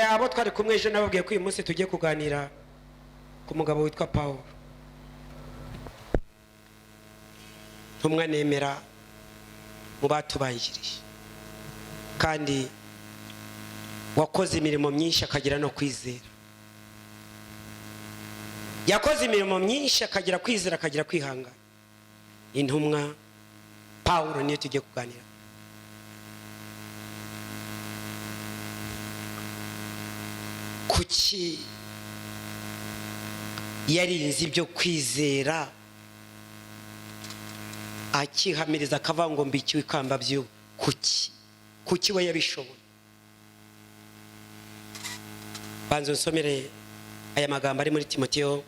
abo twari kumwe ejo nababwiye ko uyu munsi tugiye kuganira ku mugabo witwa Pawulo. Ntumwa nemera mu batubanjirije kandi wakoze imirimo myinshi akagira no kwizera. Yakoze imirimo myinshi akagira kwizera akagira kwihangana. Intumwa Pawulo niyo tugiye kuganira. Kuki yarinze ibyo kwizera akihamiriza akavuga ngo mbikiwe ikamba byo? Kuki we yabishoboye? Banzo nsomere aya magambo ari muri Timoteyo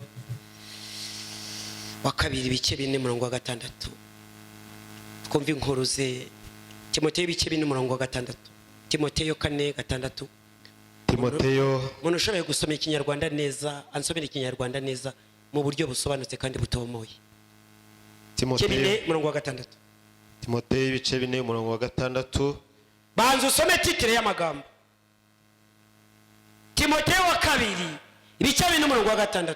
wa 2:4-6. Twumva inkuru ze. Timoteyo 2:4-6. Timoteyo 4:6. Timoteyo, umuntu ushoboye gusoma ikinyarwanda neza ansomera ikinyarwanda neza mu buryo busobanutse kandi butomoye. Timoteyo 4:6. Timoteyo 4:6. Banzo usome titre y'amagambo. Timoteyo wa 2:4-6.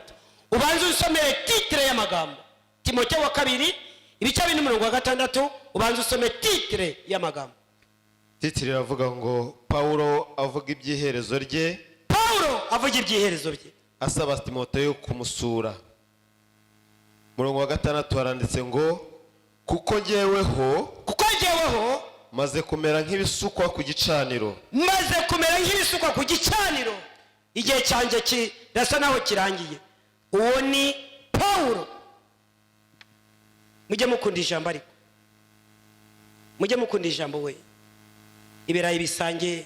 Ubanze usomere titre y'amagambo. Timoteyo wa 2:4-6. Ubanze usome titre y'amagambo. Titre iravuga ngo Pawulo avuga ibyiherezo rye. Pawulo avuga ibyiherezo rye asaba Timoteyo kumusura. Murongo wa 6 haranditse ngo kuko njyeweho maze kumera nk'ibisukwa ku gicaniro. Maze kumera nk'ibisukwa ku gicaniro. Igihe cyanjye kirasa naho kirangiye. Uwo ni Pawulo. Mujye mukunda ijambo ariko. Mujye mukunda ijambo we. Ibirayi bisange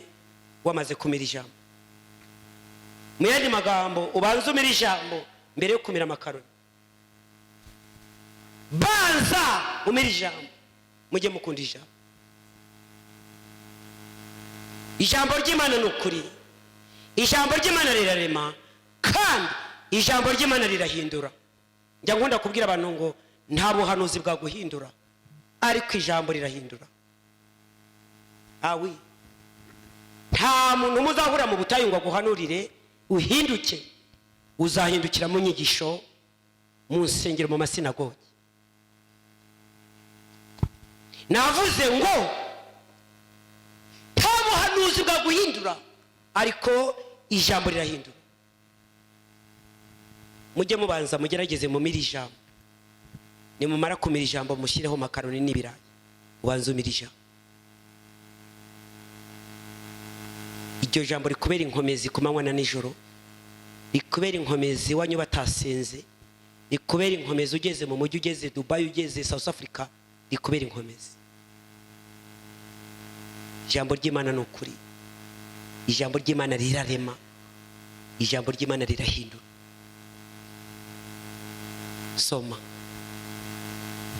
wamaze kumira ijambo. Mu yandi magambo ubanza umira ijambo mbere yo kumira makaroni. Banza umira ijambo. Mujye mukunda ijambo. Ijambo ry'Imana ni ukuri. Ijambo ry'Imana rirarema kandi ijambo ry'Imana rirahindura. Njya ngunda kubwira abantu ngo nta buhanuzi bwa guhindura ariko ijambo rirahindura. Awi nta muntu muzahura mu butayu ngo guhanurire uhinduke. Uzahindukira mu nyigisho mu nsengero mu masinagogi. Navuze ngo nta buhanuzi bwa guhindura ariko ijambo rirahindura. Mujye mubanza mugerageze mu mira ijambo. Ni mumara kumira ijambo mushireho makaroni n'ibirayi. Ubanza umira ijambo. Iryo jambo rikubera inkomezi ku manywa na nijoro. Rikubera inkomezi wanyu batasenze. Rikubera inkomezi ugeze mu mujyi, ugeze Dubai, ugeze South Africa. Rikubera inkomezi. Ijambo ry'Imana ni ukuri. Ijambo ry'Imana rirarema. Ijambo ry'Imana rirahindura. Soma.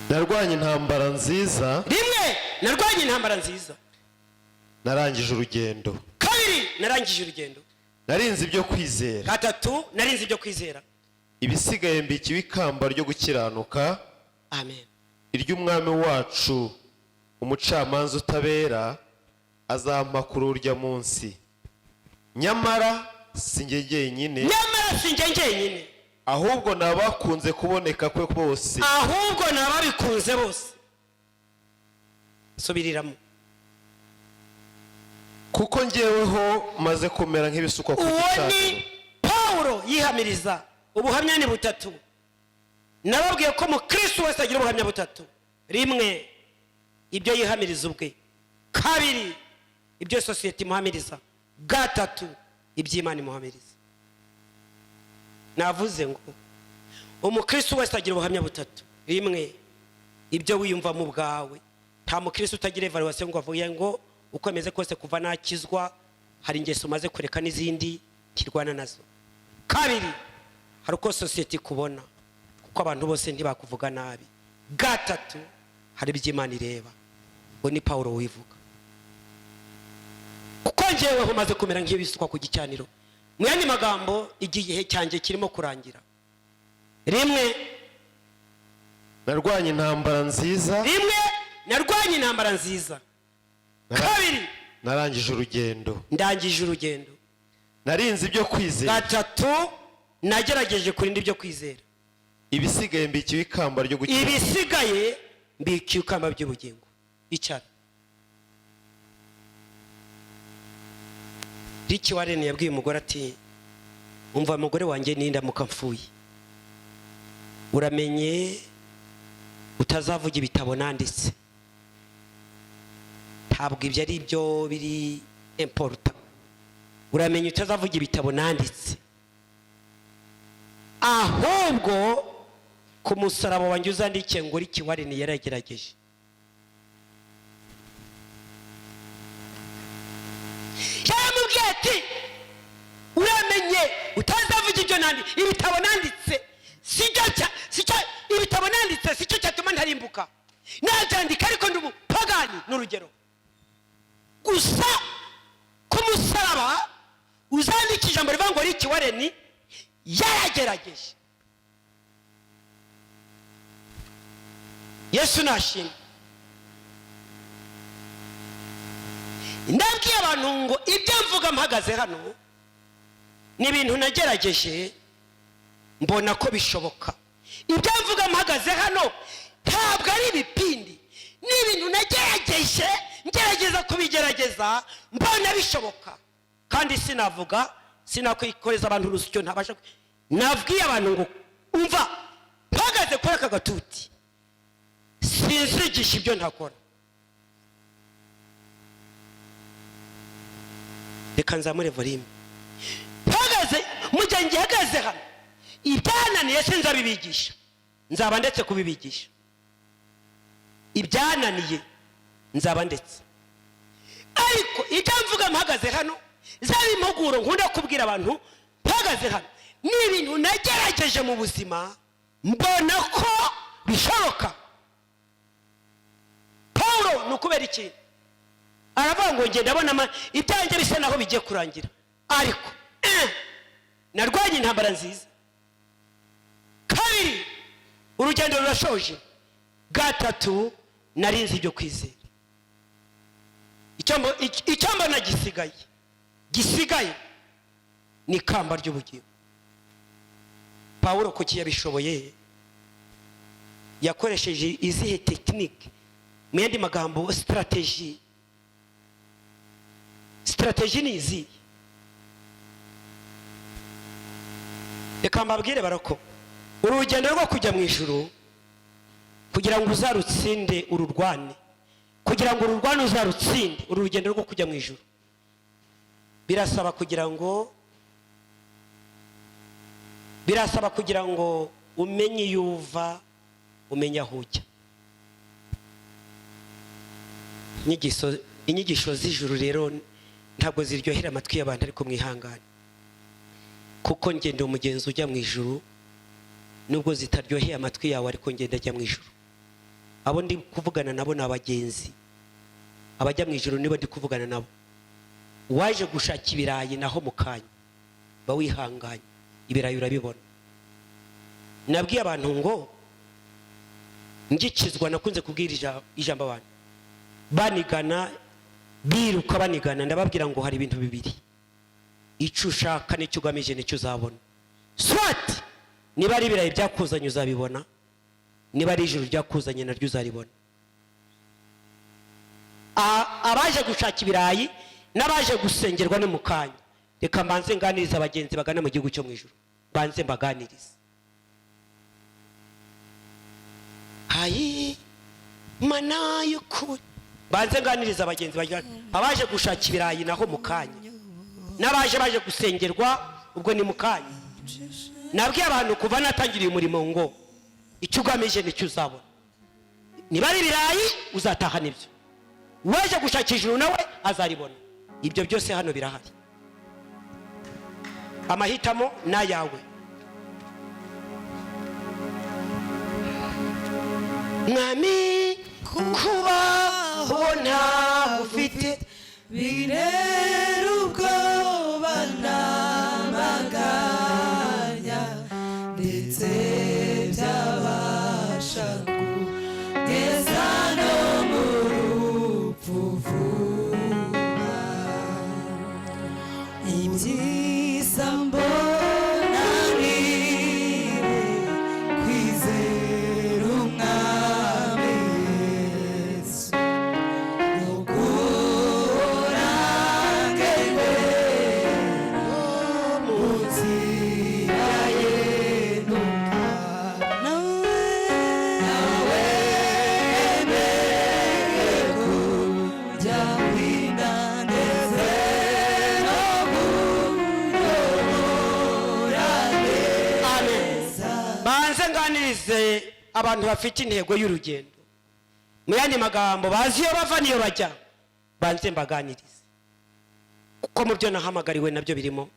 Narwanye intambara nziza. Rimwe narwanye intambara nziza. Narangije urugendo. Narangije urugendo. Narinze ibyo kwizera. 3 narinze ibyo kwizera. Ibisigaye mbikiwe ikamba ryo gukiranuka. Amen. Iry'umwami wacu umucamanza utabera azampa kuri urya munsi. Nyamara sinjye jyenyine. Ahubwo nabakunze kuboneka kwe bose. Ahubwo nababikunze bose. Subiriramo. Kuko njyeweho maze kumera nk'ibisukwa ku gicaniro. Uwoni Pawulo yihamiriza ubuhamya ni butatu. Nababwiye ko mu Kristo wese agira ubuhamya butatu. Rimwe ibyo yihamiriza ubwe. 2 ibyo society muhamiriza. 3 iby'Imana muhamiriza. Navuze ngo umukristo wese agira ubuhamya butatu. Rimwe ibyo wiyumva mu bwawe. Nta mukristo utagira evaluation ngo avuye ngo uko ameze kose kuva nakizwa hari ingeso maze kureka n'izindi kirwana nazo. 2 hari uko society kubona kuko abantu bose ntibakuvuga nabi. 3 hari iby'Imana ireba. Ngo ni Pawulo wivuga. Kuko njyewe umaze kumera nk'ibisukwa ku gicaniro. Mu yandi magambo igihe cyanjye kirimo kurangira. Rimwe narwanye intambara nziza. 2 narangije urugendo. Ndangije urugendo. narinze ibyo kwizera gatatu nagerageje kurinda ibyo kwizera ibisigaye mbikiwe ikamba ryo gukira ibisigaye mbikiwe ikamba by'ubugingo icara Riki Warren yabwiye umugore ati umva umugore wanjye nindamuka mfuye uramenye utazavuga ibitabo nanditse ntabwo ibyo ari byo biri important uramenye utazavuga ibitabo nanditse ahubwo ku musaraba wanjye uzandike ngo Riki Warren yaragerageje yamubwiye ati uramenye utazavuga ibyo ibitabo nanditse sicyo ibitabo nanditse sicyo cyatuma ntarimbuka nabyandika ariko ndi umupagani n'urugero gusa ku musaraba uzandika ijambo rivuga ngo Riki Warren yaragerageje Yesu nashimwe ndabwiye abantu ngo ibyo mvuga mpagaze hano ni ibintu nagerageje mbona ko bishoboka ibyo mvuga mpagaze hano ntabwo ari ibipindi ni ibintu nagerageje ngerageza kubigerageza mbona bishoboka kandi sinakwikoreza abantu urusyo ntabasha nabwiye abantu ngo umva mpagaze kuri aka gatuti sinzigisha ibyo ntakora reka nzamure volume mpagaze mu gihe ngihagaze hano ibyananiye sinzabibigisha nzaba ndetse kubibigisha ibyananiye nzaba ndetse ariko ibyo mvuga mpagaze hano zaba impuguro nkunda kubwira abantu mpagaze hano ni ibintu nagerageje mu buzima mbona ko bishoboka Pawulo nukubera iki aravuga ngo ngenda abona ibyanjye bisa naho bigiye kurangira ariko narwanye intambara nziza kabiri urugendo rurashoje gatatu narinze ibyo kwizera icyo mbona gisigaye ni ikamba ry'ubugingo Pawulo kuki yabishoboye yakoresheje izihe tekinike mu yandi magambo strategy ni izi reka mbabwire barako urugendo rwo kujya mu ijuru kugira ngo uzarutsinde ururwane kugira ngo ururwane uzarutsinde uru rugendo rwo kujya mu ijuru birasaba kugira ngo umenye yuva umenye aho ujya inyigisho z'ijuru rero ntabwo ziryohera amatwi y'abantu ariko mwihangane kuko ngenda umugenzi ujya mu ijuru nubwo zitaryoheye amatwi yawe ariko ngenda ajya mu ijuru abo ndi kuvugana nabo n'abagenzi abajya mu ijuru nibo ndi kuvugana nabo waje gushaka ibirayi naho mukanya ba wihanganye ibirayi urabibona nabwiye abantu ngo ngikizwa nakunze kubwira ijambo abantu banigana biruka banigana ndababwira ngo hari ibintu bibiri icyo ushaka n'icyo ugamije nicyo uzabona swati niba ari ibirayi byakuzanye uzabibona niba ari ijuru ryakuzanye naryo uzaribona abaje gushaka ibirayi n'abaje gusengerwa no mukanya reka mbanze nganiriza abagenzi bagana mu gihugu cyo mu ijuru banze mbaganiriza hayi mana y'ukuri banze nganiriza abagenzi bagana abaje gushaka ibirayi naho mukanya n'abaje gusengerwa ubwo ni mukanya nabwiye abantu kuva natangiriye umurimo ngo icyo ugamije nicyo uzabona niba ari ibirayi uzataha nibyo waje gushaka ijuru nawe azaribona ibyo byose hano birahari amahitamo n'ayawe mwami kubaho ntabwo ufite binera ubwoba n'amaganya ndetse byabasha kugeza no mu rupfu vuba nganirize abantu bafite intego y'urugendo, mu yandi magambo bazi iyo bava niyo bajya, banze mbaganirize kuko mu byo nahamagariwe nabyo birimo.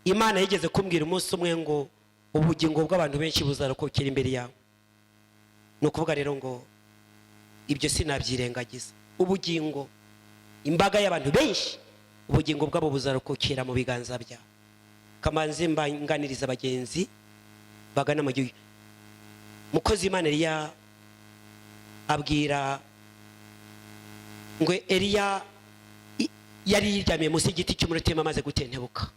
Imana yigeze kumbwira umunsi umwe ngo ubugingo bw'abantu benshi buzarokokera imbere yawe. No kuvuga rero ngo ibyo sinabyirengagiza. Ubugingo, imbaga y'abantu benshi, ubugingo bwabo buzarokokera mu biganza byawe. Kamanzi mbanganiriza abagenzi bagana mu gihugu. Mukozi Imana Eliya abwira ngo Eliya yari yiryamiye munsi y'igiti cy'umurutema amaze gutentebuka,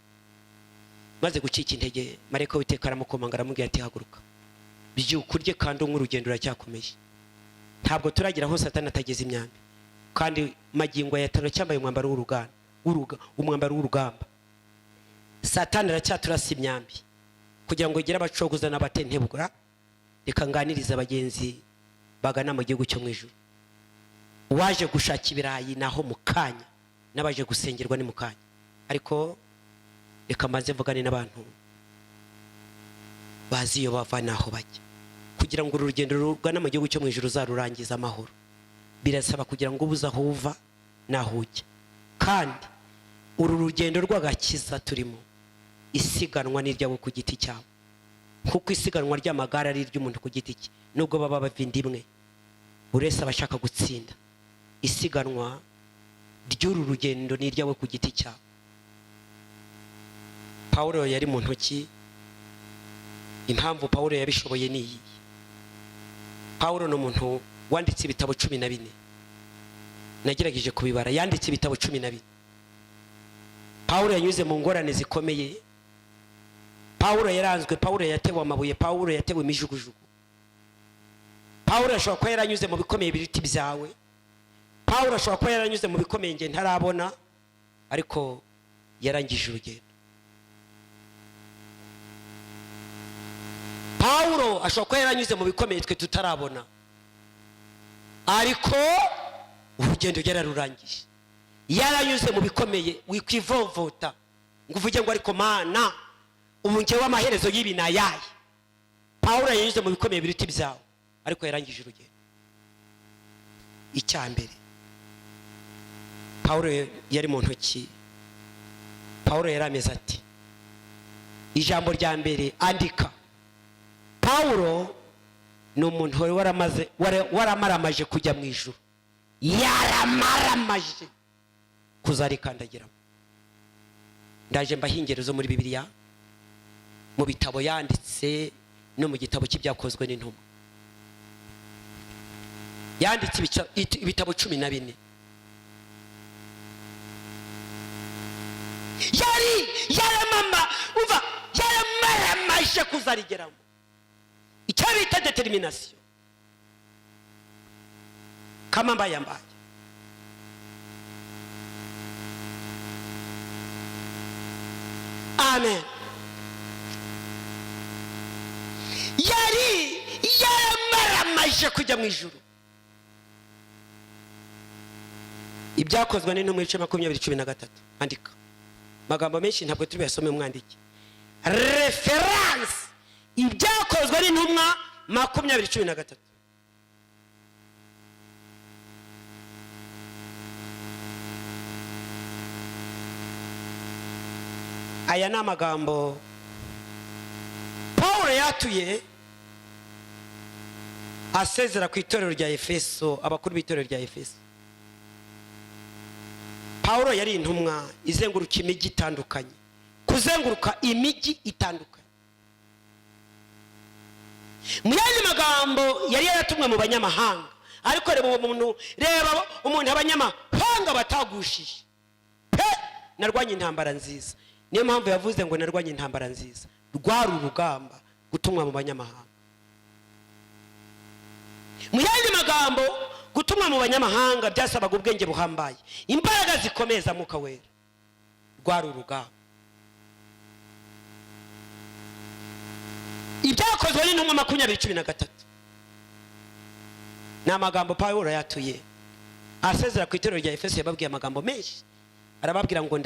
maze gucika intege. Marayika w'Uwiteka aramukomanga aramubwira ati haguruka, byuka urye kandi unywe, urugendo ruracyakomeje. Ntabwo turagira aho Satani atageze imyambi, kandi magingo yatano cyambaye umwambaro w'urugamba. Satani aracyaturasa imyambi kugira ngo igere abacogoza n'abatentebura. Reka nganiriza abagenzi bagana mu gihugu cyo mu ijuru. Waje gushaka ibirayi naho mukanya, nabaje gusengerwa ni mukanya. Ariko reka maze mvugane n'abantu bazi iyo bava naho bajya, kugira ngo urugendo rugana mu gihugu cyo mu ijuru zarurangiza amahoro. Birasaba kugira ngo ubuze aho uva naho ujya. Kandi uru rugendo rw'agakiza turimo, isiganwa n'iryawe ku giti cyawe, kuko isiganwa ry'amagare ari iry'umuntu ku giti cye. Nubwo baba bavindi imwe, urese abashaka gutsinda, isiganwa ry'uru rugendo n'iryawe ku giti cyawe. Pawulo yari mu ntoki. Impamvu Pawulo yabishoboye ni iyi: Pawulo ni umuntu wanditse ibitabo 14. Nagerageje kubibara, yanditse ibitabo 14. Pawulo yanyuze mu ngorane zikomeye. Pawulo yaranzwe, Pawulo yatewe amabuye, Pawulo yatewe imijugujugu. Pawulo ashobora kuba yaranyuze mu bikomeye biriti byawe. Pawulo ashobora kuba yaranyuze mu bikomeye nge ntarabona, ariko yarangije urugendo. Pawulo ashobora kuba yaranyuze mu bikomeye twe tutarabona, ariko urugendo yararurangije. Yaranyuze mu bikomeye, wikwivovota ngo uvuge ngo ariko Mana ubu ngewe amaherezo y'ibi nayaye. Pawulo yanyuze mu bikomeye biriti byawe, ariko yarangije urugendo. Icyambere, Pawulo yari mu ntoki. Pawulo yarameze ati, ijambo rya mbere andika. Pawulo ni umuntu waramaramaje kujya mu ijuru, yaramaramaje kuzarikandagiramo. Ndaje mbahingero zo muri Bibiliya, mu bitabo yanditse no mu gitabo cy'ibyakozwe n'intumwa. Yanditse ibitabo 14. Yaramaramaje kuzarigeramo. Icyo bita determination. Kama mbaye. Amen. Yaramaramaje kujya mu ijuru. Ibyakozwe n'intumwa 20:13. Andika. Magambo menshi ntabwo turi basome mwandike. Reference. Ibyakozwe n'intumwa 20:13. Aya ni amagambo Pawulo yatuye asezera ku itorero rya Efeso, abakuru b'itorero rya Efeso. Pawulo yari intumwa izenguruka imijyi itandukanye, kuzenguruka imijyi itandukanye. Mu yandi magambo yari yaratumwe mu banyamahanga, ariko reba umuntu abanyamahanga batagushije. Narwanye intambara nziza. Niyo mpamvu yavuze ngo narwanye intambara nziza. Rwari urugamba gutumwa mu banyamahanga. Mu yandi magambo, gutumwa mu banyamahanga byasabaga ubwenge buhambaye, imbaraga zikomeza Mwuka Wera. Rwari urugamba. Ibyakozwe n'intumwa 20:13. Ni amagambo Pawulo yatuye asezera ku itorero rya Efeso. Yababwiye amagambo menshi. Arababwira ngo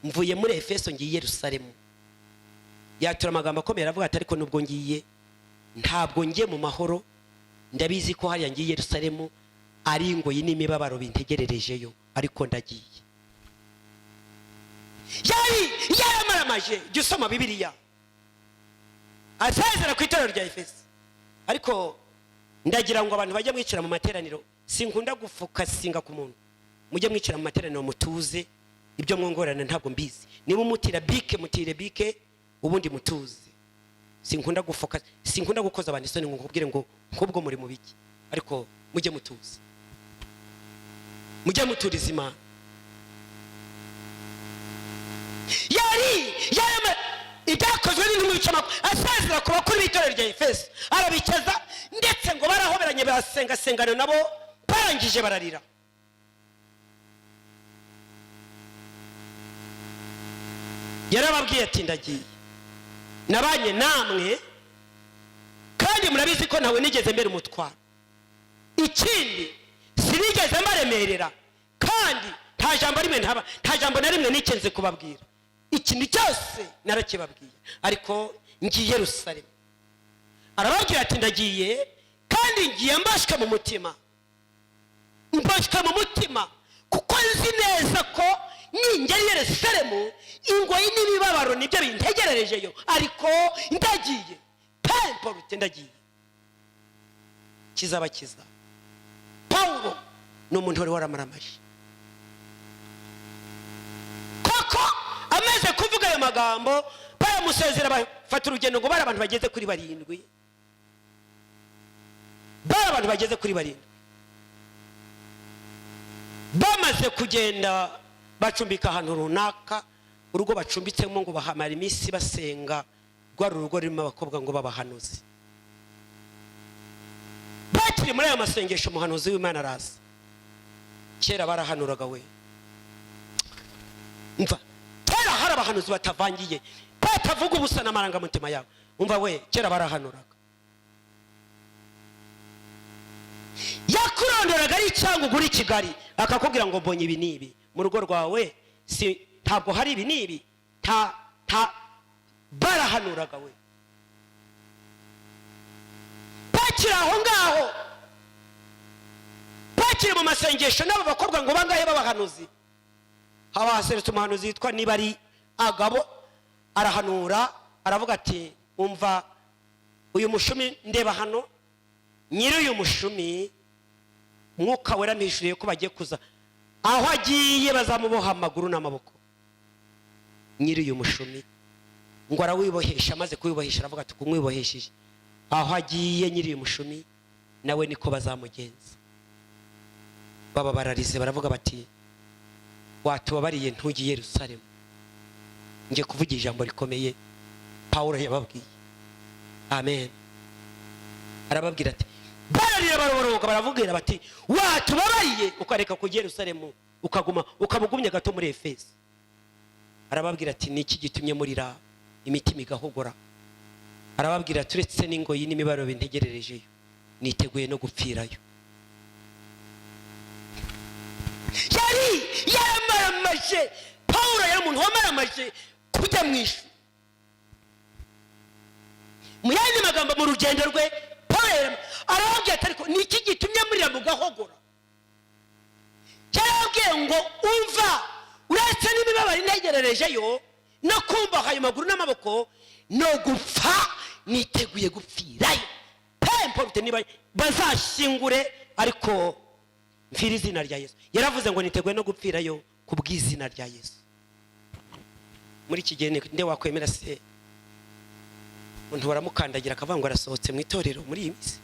mvuye muri Efeso ngiye Yerusalemu. Yatura amagambo akomeye aravuga ati ariko nubwo ngiye ntabwo ngiye mu mahoro, ndabizi ko hariya ngiye Yerusalemu ari ingoyi n'imibabaro bintegererejeyo, ariko ndagiye. Yari yaramaramaje, jya usoma Bibiliya, asezera ku itorero rya Efeso. Ariko ndagira ngo abantu bajye mwicara mu materaniro, sinkunda gufuka singa ku muntu, mujye mwicara mu materaniro mutuze, ibyo mwongorana ntabwo mbizi. Niba umutira bike mutire bike, ubundi mutuze. Sinkunda gufuka, sinkunda gukoza abantu isoni ngo nkubwire ngo nkubwo muri mu biki, ariko mujye mutuze, mujye muturiza Imana. Yari ibyakozwe n'intumwa y'icamako, asezera ku bakuru b'itorero rya Efeso, arabicaza, ndetse ngo barahoberanye barasengasengana nabo, barangije bararira. Yarababwiye ati ndagiye, nabanye namwe kandi murabizi ko ntawe nigeze mbere umutwaro, ikindi sinigeze mbaremerera, kandi nta jambo na rimwe nikenze kubabwira, ikintu cyose narakibabwiye, ariko ngiye Yerusalemu. Arababwira ati ndagiye, kandi ngiye mbashwe mu mutima, kuko nzi neza ko ningera i Yerusalemu ingoyi n'imibabaro nibyo bintegererejeyo, ariko ndagiye, pemporute ndagiye. Kizabakiza. Pawulo ni umuntu wari waramaramaje, koko amaze kuvuga ayo magambo baramusezera, bafata urugendo ngo bari abantu bageze kuri 7, bamaze kugenda bacumbika ahantu runaka, urugo bacumbitsemo ngo bahamara iminsi basenga, rwari urugo rurimo abakobwa ngo babahanuzi. Bakiri muri ayo masengesho, umuhanuzi w'Imana araza. Kera barahanuraga we, umva, kera hari abahanuzi batavangiye, batavuga ubusa n'amarangamutima yabo. Umva we, kera barahanuraga, yakurondoraga ari cyangwa ugura i Kigali, akakubwira ngo mbonye ibi n'ibi mu rugo rwawe, ntabwo hari ibi n'ibi, barahanuraga we. Bakiri aho ngaho, bakiri mu masengesho n'abo bakobwa ngo bangahe b'abahanuzi, haba haseretse umuhanuzi yitwa niba ari Agabo, arahanura, aravuga ati umva, uyu mushumi ndeba hano, nyiri uyu mushumi Mwuka Wera mpishuriye ko bagiye kuza, aho agiye bazamuboha amaguru n'amaboko. Nyiri uyu mushumi ngo arawibohesha, amaze kuwibohesha aravuga ati kumwibohesheje, aho agiye nyiri uyu mushumi nawe niko bazamugenza. Baba bararize, baravuga bati watubabariye ntugiye Yerusalemu. Ngiye kuvuga ijambo rikomeye Pawulo yababwiye. Amen. Arababwira ati bararira, baraboroga, baravugira bati watubabariye ukareka kujya Yerusalemu, ukabugumye gato muri Efeso. Arababwira ati niki gitumye murira imitima igahogora? Arababwira turetse n'ingoyi n'imibabaro bintegererejeyo, niteguye no gupfirayo. Yari yaramaramaje, Pawulo yari umuntu wamaramaje kujya mu ijuru. Mu yandi magambo, mu rugendo rwe Pawulo arababwira ati ariko niki gitumye murira mugahogora? Yarababwiye ngo umva, uretse n'imibabaro integererejeyo no kumbaha ayo maguru n'amaboko, no gupfa niteguye gupfirayo. Pemporute niba bazashingure, ariko mfira izina rya Yesu. Yaravuze ngo niteguye no gupfirayo kubw'izina rya Yesu. Muri iki gihe nde wakwemera se umuntu baramukandagira akavuga ngo arasohotse mu itorero muri iyi minsi,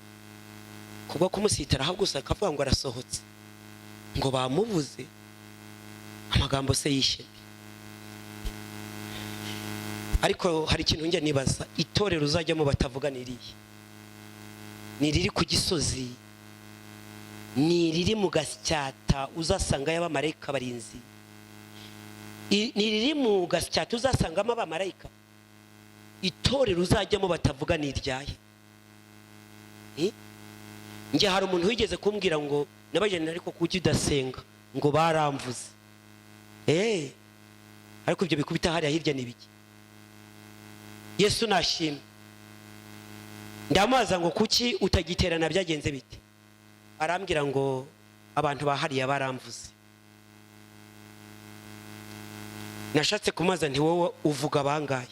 kubwo kumusitara aho gusa akavuga ngo arasohotse, ngo bamubuze amagambo se yishe. Ariko hari ikintu njye nibaza, itorero uzajyamo batavuga ni riri ku gisozi, ni riri mu gasyata uzasanga y'abamarayika barinzi, ni riri mu gasyata uzasangamo abamarayika. Itorero uzajyamo batavuga ni iryahe? Nge hari umuntu wigeze kumbwira ngo nabajyana ariko kuki udasenga, ngo baramvuze. Ariko ibyo bikubita hariya hirya n'ibiki. Yesu nashimwe. ndamaza ngo kuki utagiterana byagenze bite arambwira ngo abantu bahariye baramvuze nashatse kumaza nti wowe uvuga bangaye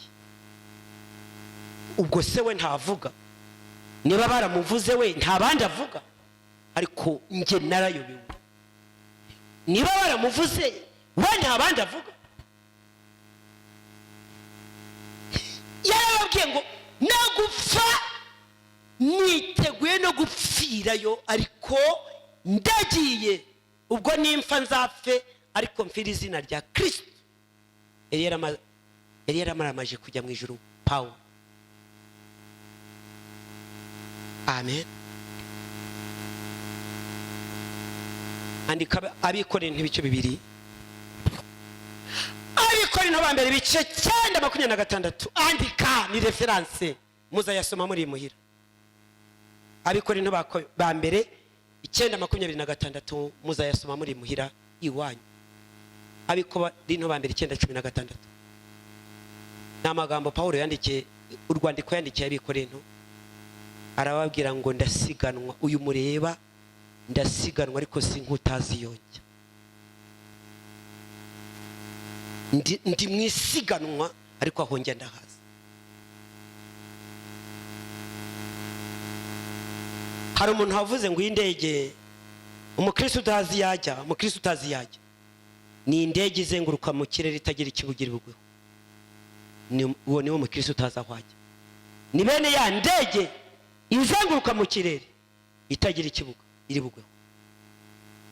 ubwo se we ntavuga niba baramuvuze we nta bandi avuga ariko nge narayobewe niba baramuvuze we nta bandi avuga yarababwiye ngo nagupfa niteguye no gupfirayo ariko ndagiye ubwo nimfa nzapfe ariko mfira izina rya Kristo yari yaramaramaje kujya mu ijuru Pawulo. Amen. Andika Abikorinto ibice bibiri. Abikorinto ba mbere ibice 9:26. Andika ni reference muza yasoma muri muhira. Abikorinto ba mbere 9:26 muza yasoma muri muhira iwanyu. Abikorinto ba mbere 9:16. Namagambo Pawulo yandikiye urwandiko yandikiye Abikorinto. Arababwira ngo ndasiganwa uyu mureba ndasiganwa ariko sinkutazi yonja ndi mwisiganwa ariko ahonja ndahaza. Hari umuntu wavuze ngo indege umukristo utazi yajya ni indege izenguruka mu kirere itagira ikibugira bugweho uwo niwo mukristo utazi ahwajya ni bene ya ndege izenguruka mu kirere itagira ikibuga iri bugweho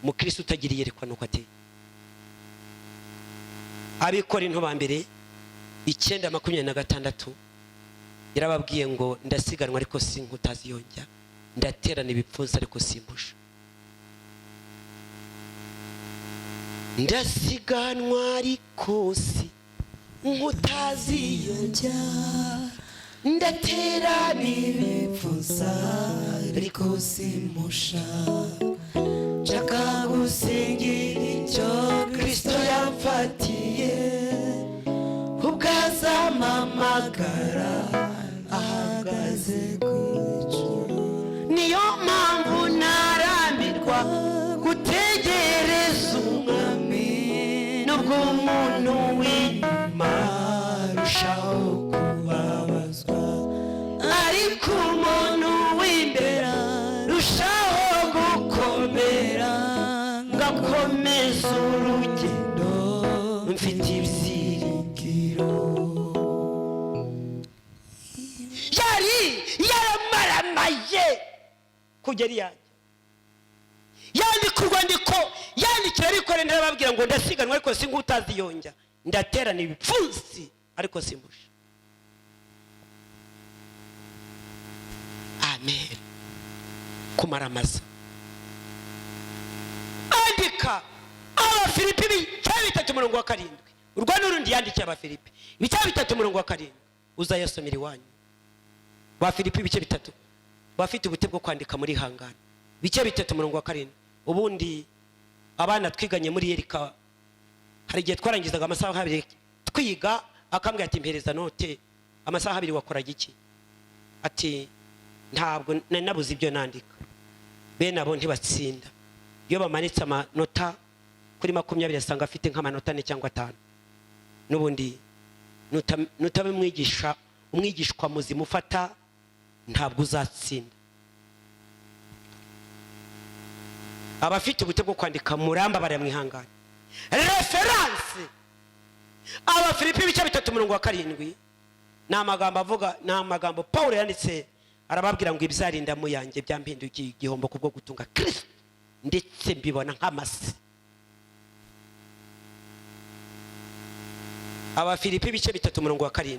mukristo utagira yerekwa nuko ateye. Abikorinto ba mbere 9:26 yarababwiye ngo ndasiganwa ariko sinkutazi yonja ndaterana ibipfunsi ariko simpusha. Ndasiganwa ariko sinkutazi yonja ndaterana ibipfunsi ariko simpusha. Nshaka gusingira icyo Kristo yamfatiye ubwazamamagara ahagaze ku ijuru. Niyo mpamvu narambirwa gutegereza umwami nubwo umuntu w'inyuma arushaho kubabazwa ariko umuntu w'imbere rushaho gukomera ngakomeza urugendo mfite ibyiringiro. Yari yaramaramaye kugera iyanjye yandika urwandiko yandikira Abikorinto arababwira ngo ndasiganwa ariko sinkutazi yonja ndaterana ibipfunsi ariko simpusha. Amen. Kumaramaza. Andika Abafilipi 3:7. Urwanda urundi yandikiye Abafilipi 3:7 uzayasomera iwanyu. Abafilipi 3 bafite ubute bwo kwandika muri hangana 3:7. Ubundi abana twiganye muri Yerika hari igihe twarangizaga amasaha 2 twiga akambwira ati mpereza note amasaha 2 wakoraga iki ati ntabwo nabuze ibyo nandika. Bene abo ntibatsinda iyo bamanitse amanota kuri 20 asanga afite nk'amanota 4 cyangwa 5. Nubundi nutabe umwigishwa muzima ufata ntabwo uzatsinda. Abafite ubute bwo kwandika muramba bari mwihangana. Reference Abafilipi 3:7 n'amagambo avuga n'amagambo Pawulo yanditse arababwira ngo ibyarinda mu yanjye byampindukiye igihombo kubwo gutunga Kristo ndetse mbibona nk'amasi. Abafilipi 3:7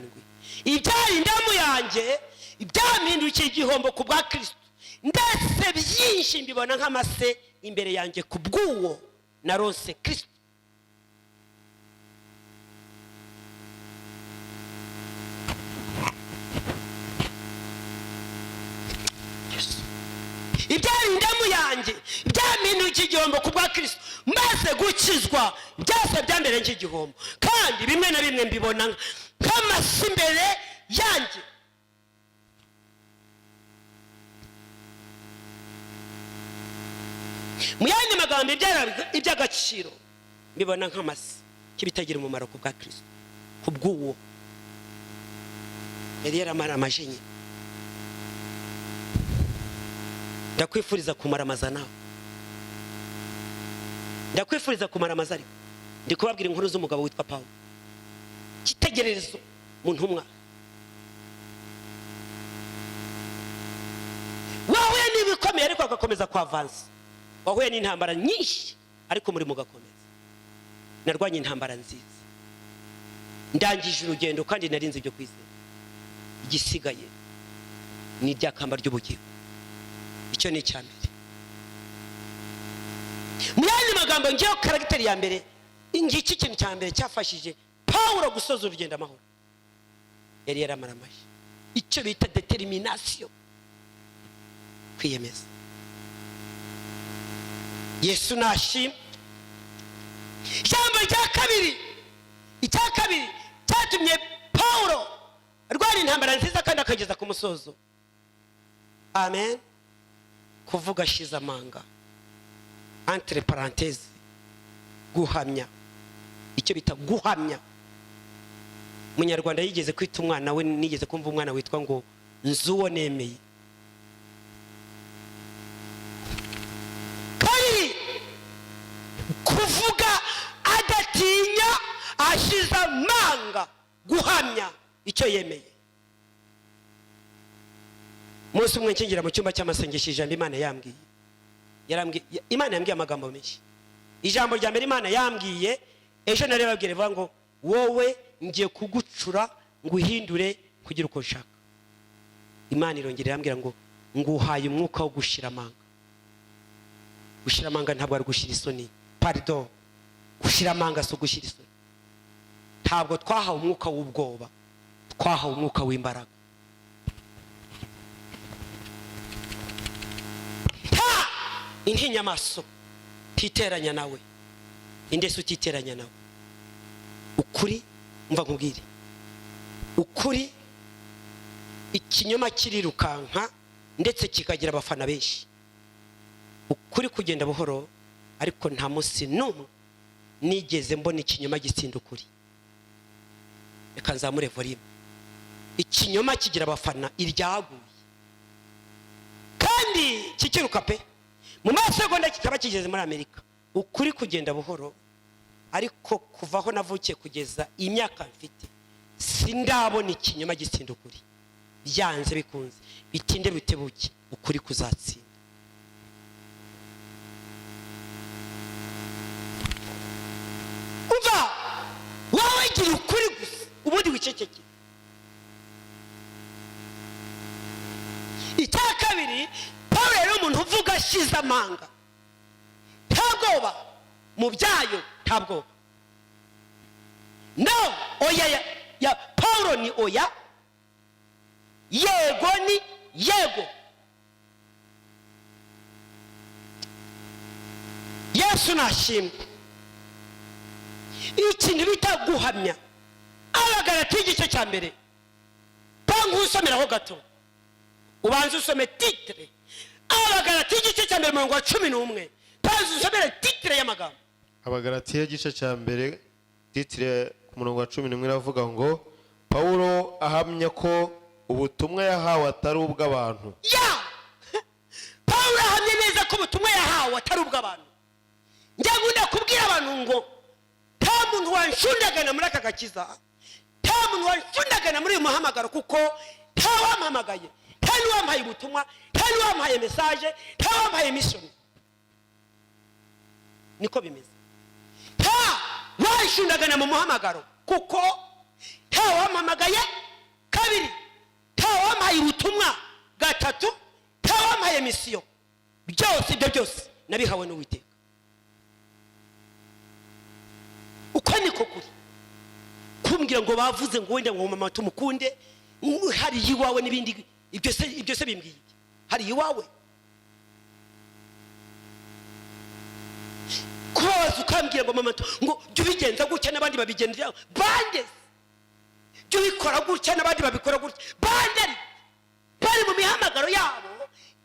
ibyarinda mu yanjye byampindukiye igihombo kubwa Kristo ndetse byinshi mbibona nk'amase imbere yanjye kubwuwo narose Kristo. Ibyarinda mu yanjye byampindukiye igihombo kubwa Kristo maze gukizwa byose byambere nk'igihombo kandi bimwe na bimwe mbibona nk'amase imbere yanjye. mu yandi magambo iby'agaciro mbibona nk'amasi kibitagira umumaro ku bwa Kristo kubw'uwo yari yaramaramaje nyine. Ndakwifuriza kumaramaza nawe, ndakwifuriza kumaramaza ariko ndi kubabwira inkuru z'umugabo witwa Pawulo, kitegererezo mu ntumwa. Wahuye n'ibikomeye ariko agakomeza kwa avansi, wahuye n'intambara nyinshi ariko muri mugakomeza. Narwanye intambara nziza, ndangije urugendo kandi narinze ibyo kwizera. Igisigaye ni iby'akamba ry'ubugingo. Icyo ni icyambere. Mu yandi magambo ngiyeho karagiteri ya mbere, ingiki ikintu cya mbere cyafashije Pawulo gusoza urugendo amahoro, yari yaramaramaje icyo bita determination, kwiyemeza. Yesu nashimwe. Ijambo rya kabiri, icya kabiri cyatumye Pawulo arwara intambara nziza kandi akageza ku musozo, amen, kuvuga shiza manga, entre parenthèses, guhamya. Icyo bita guhamya. Munyarwanda yigeze kwita umwana we, nigeze kumva umwana witwa ngo nzuwo nemeye. Kabiri, kuvuga adatinya, ashiza manga, guhamya icyo yemeye. Munsi umwe nkingira mu cyumba cy'amasengesho, ijambo Imana yambwiye, Imana yambwiye amagambo menshi. Ijambo rya mbere Imana yambwiye, ejo nari babwire vuga ngo wowe ngiye kugucura nguhindure kugira uko nshaka. Imana irongera yambwira ngo nguhaye umwuka wo gushira amanga. Gushira amanga ntabwo ari gushira isoni, pardon, gushira amanga so gushira isoni. Ntabwo twahawe umwuka w'ubwoba, twahawe umwuka w'imbaraga. Intinya amaso titeranya nawe, indeso titeranya nawe. Ukuri umva nkubwire, ukuri ikinyoma kirirukanka ndetse kikagira abafana benshi. Ukuri kugenda buhoro, ariko nta munsi n'umwe nigeze mbona ikinyoma gitsinda ukuri. Reka nzamure volume. Ikinyoma kigira abafana iryaguye kandi kikiruka pe, mu masegonda kikaba kigeze muri Amerika. Ukuri kugenda buhoro, ariko kuvaho navukiye kugeza imyaka mfite sindabona ikinyoma gitsinda ukuri. Byanze bikunze, bitinde bitebuke, ukuri kuzatsinda. Umva, wowe gira ukuri gusa, ubundi wiceceke. Icya kabiri, Pawulo yari umuntu uvuga ashize amanga, nta bwoba mu byayo, nta bwoba. No, oya ya Pawulo ni oya, yego ni yego. Yesu nashimwe. Ikintu bita guhamya, Abagalatiya igice cya mbere, bangu usomeraho gato, ubanza usome titre. Abagalatiya igice cya mbere umurongo wa 11, banza usomere titre y'amagambo. Abagalatiya igice cya mbere titre ku murongo wa 11 iravuga ngo Pawulo ahamya ko ubutumwa yahawe atari ubw'abantu. Ya Pawulo ahamya neza ko ubutumwa yahawe atari ubw'abantu. Njya ngunda kubwira abantu ngo nta muntu wanshundagana muri aka gakiza, nta muntu wanshundagana muri uyu muhamagaro, kuko nta wampamagaye, nta n'uwampaye ubutumwa, nta n'uwampaye message, nta wampaye mission. Niko bimeze. Nta wanshundagana mu muhamagaro, kuko nta wampamagaye. Kabiri, nta wampaye ubutumwa. Gatatu, nta wampaye mission. Byose ibyo byose nabihawe n'Uwiteka. Uko niko kuri. Kumbwira ngo bavuze ngo wenda ngo mama tumukunde, hari iwawe n'ibindi, ibyo se bimbwiye hari iwawe. Kubaza ukambwira ngo mama ngo jya ubigenza gutya n'abandi babigendera bande, jya ubikora gutya n'abandi babikora gutya bande, bari mu mihamagaro yabo,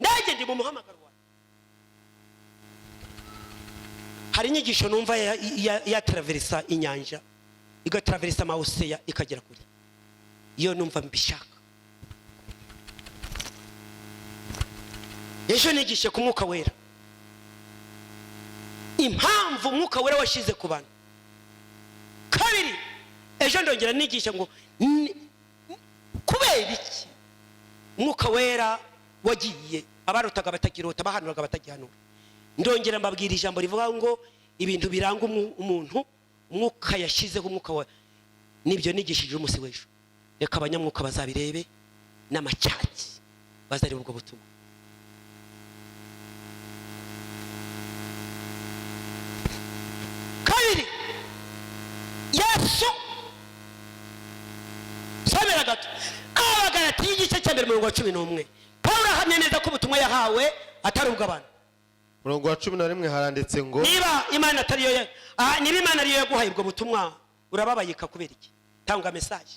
nanjye ndi mu muhamagaro wawe. hari inyigisho numva ya traversa inyanja igatraversa mauseya ikagera kuri iyo numva mbishaka. Ejo nigishe ku mwuka wera, impamvu umwuka wera washize ku bantu. Kabiri, ejo ndongera nigisha ngo kubera iki umwuka wera wagiye abarutaga batakirota bahanuraga batagihanura. Ndongera mbabwira ijambo rivuga ngo ibintu biranga umuntu umwuka yashizeho umwuka wa nibyo nigishije umunsi w'ejo. Reka abanyamwuka bazabirebe n'amacyaki bazari ubwo butumwa. Kabiri, Yesu somera gato Abagalati y'igice cya 11 Pawulo ahamya neza ko ubutumwa yahawe atari ubw'abantu. 11 haranditse ngo niba Imana atari yo niba Imana ariyo yaguhaye ubwo butumwa urababayika kubera iki? Tanga message.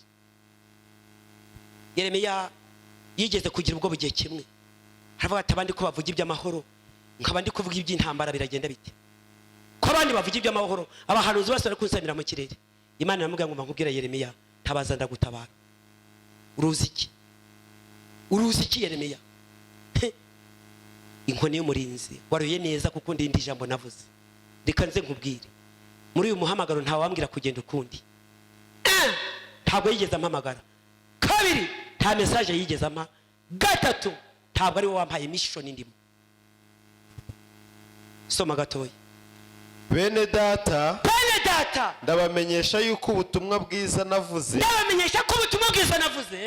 Yeremiya yigeze kugira ubwo bugiye kimwe, haravuga ati abandi ko bavuga iby'amahoro nkabandi kuvuga iby'intambara biragenda bite? Ko abandi bavuga iby'amahoro abahanuzi bose bari kunsanira mu kirere. Imana iramubwira ngo nkubwira Yeremiya tabaza ndagutabara. Uruzi iki Yeremiya? Inkoni y'umurinzi waruye neza kuko ndindi ijambo navuze. Reka nze nkubwire muri uyu muhamagaro nta wambwira kugenda ukundi. Ntabwo yigeze ampamagara. Kabiri, nta message yigeze ampa. Gatatu, ntabwo ari wowe wampaye mission ndimo. Soma gatoya. Bene data ndabamenyesha yuko ubutumwa bwiza navuze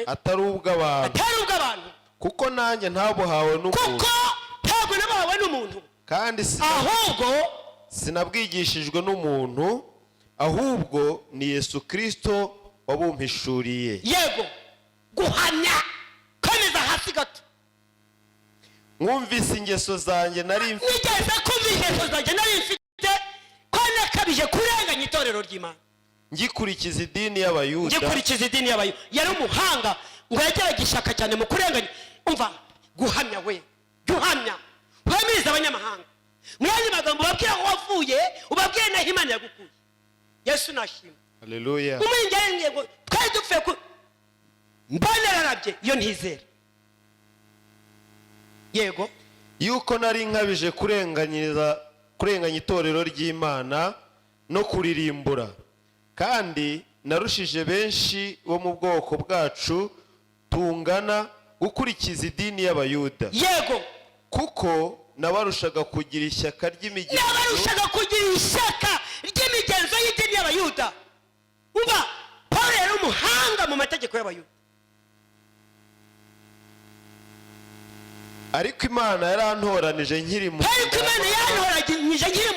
atari ubw'abantu kuko nanjye ntabuhawe n'umuntu kandi ahubwo sinabwigishijwe n'umuntu ahubwo ni Yesu Kristo wabumpishuriye. Yego guhamya komeza hasi gato. Mwumvise ingeso zanjye nari mfite. Nigeze kumva ingeso zanjye nari mfite ko nakabije kurenganya itorero ry'Imana. Ngikurikiza idini y'Abayuda. Yari umuhanga ngo yageraga ishaka cyane mu kurenganya. Umva guhamya we guhamya uhamiriza abanyamahanga mwanya magambo babwira aho wavuye ubabwiye naho Imana yagukuye. Yesu nashimwe. Haleluya. Umwingerenge ngo twari dupfe ku mbanararabye iyo ntizera. Yego yuko nari nkabije kurenganya itorero ry'Imana no kuririmbura, kandi narushije benshi bo mu bwoko bwacu tungana gukurikiza idini y'Abayuda. Yego kuko nabarushaga kugira ishyaka ry'imigenzo y'idini y'Abayuda. Umva Pawulo yari umuhanga mu mategeko y'Abayuda. ariko Imana yarantoranije nkiri mu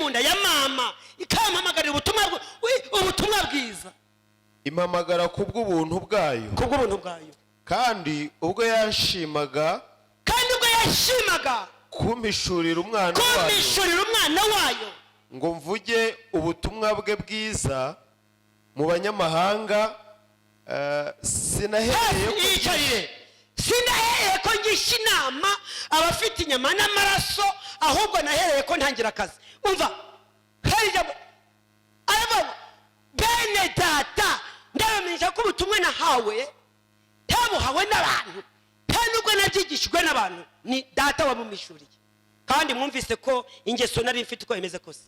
nda ya mama ikampamagarira ubutumwa bwiza. Impamagara kubw'ubuntu bwayo. Kandi ubwo yashimaga kumpishurira umwana wayo ngo mvuge ubutumwa bwe bwiza mu banyamahanga. Sinahereye ko ngisha inama abafite inyama n'amaraso, ahubwo nahereye ko ntangira akazi. Umva bene data ndabamenyesha ko ubutumwa nahawe tabuhawe n'abantu nubwo nabyigishijwe n'abantu, ni data wabumishuriye. Kandi mwumvise ko ingeso nari mfite uko imeze kose.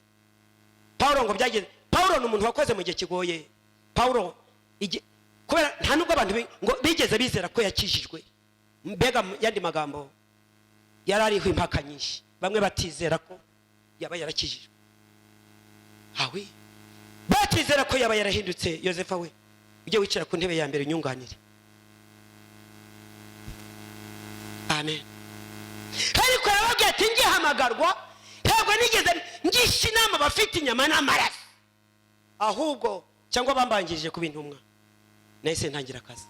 Pawulo ngo byageze. Pawulo ni umuntu wakoze mu gihe kigoye. Pawulo kubera nta nubwo abantu ngo bigeze bizera ko yakijijwe. Mbega yandi magambo yarariho impaka nyinshi. Bamwe batizera ko yaba yarakijijwe. Hawi batizera ko yaba yarahindutse. Yosefa we ujye wicara ku ntebe ya mbere unyunganire. Amen. Ariko yarababwiye ati ngihamagarwa ntabwo nigeze ngisha inama bafite inyama n'amaraso, ahubwo cyangwa bambangirije ku bintumwa. Nahise ntangira akazi.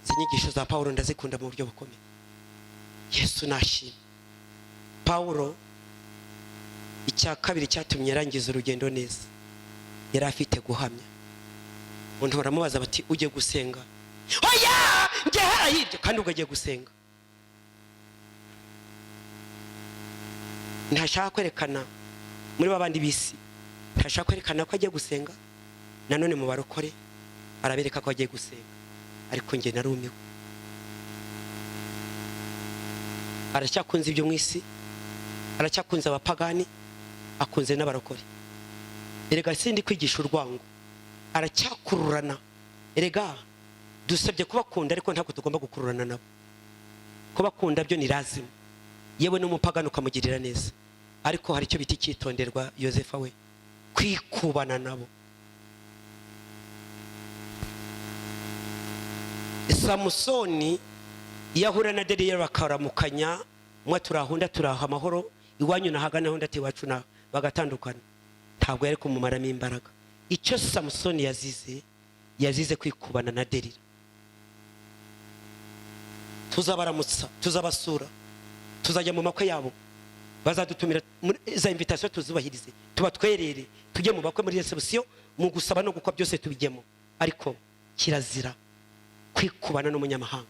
Inyigisho za Pawulo ndazikunda mu buryo bukomeye. Yesu nashimwe. Pawulo icya kabiri cyatumye yarangiza urugendo neza, yari afite guhamya. Umuntu baramubaza bati ujye gusenga? Oya njye harahirye. Kandi ubwo agiye gusenga ntashaka kwerekana muri babandi bisi ntashaka kwerekana ko agiye gusenga, nanone mu barokore arabereka ko agiye gusenga, ariko nge narumiwe. Aracyakunze ibyo mwisi, aracyakunze abapagani, akunze n'abarokore. Erega sindi kwigisha urwango, aracyakururana. Erega dusabye kubakunda, ariko ntabwo tugomba gukururana nabo. Kubakunda byo ni lazima, yewe n'umupagani ukamugirira neza, ariko hari icyo biti cyitonderwa. Yosefa we kwikubana nabo. Samusoni yahura na Delila bakaramukanya, mwa turahunda turaha amahoro, iwanyu nahagana hunda ati wacu na bagatandukana, ntabwo yari kumumaramo imbaraga. Icyo Samusoni yazize kwikubana na Delila. Tuzabaramutsa, tuzabasura, tuzajya mu makwe yabo, bazadutumira za invitation tuzubahirize, tubatwerere, tujye mu bakwe muri reception, mu gusaba no gukwa byose tubijyemo, ariko kirazira kwikubana n'umunyamahanga.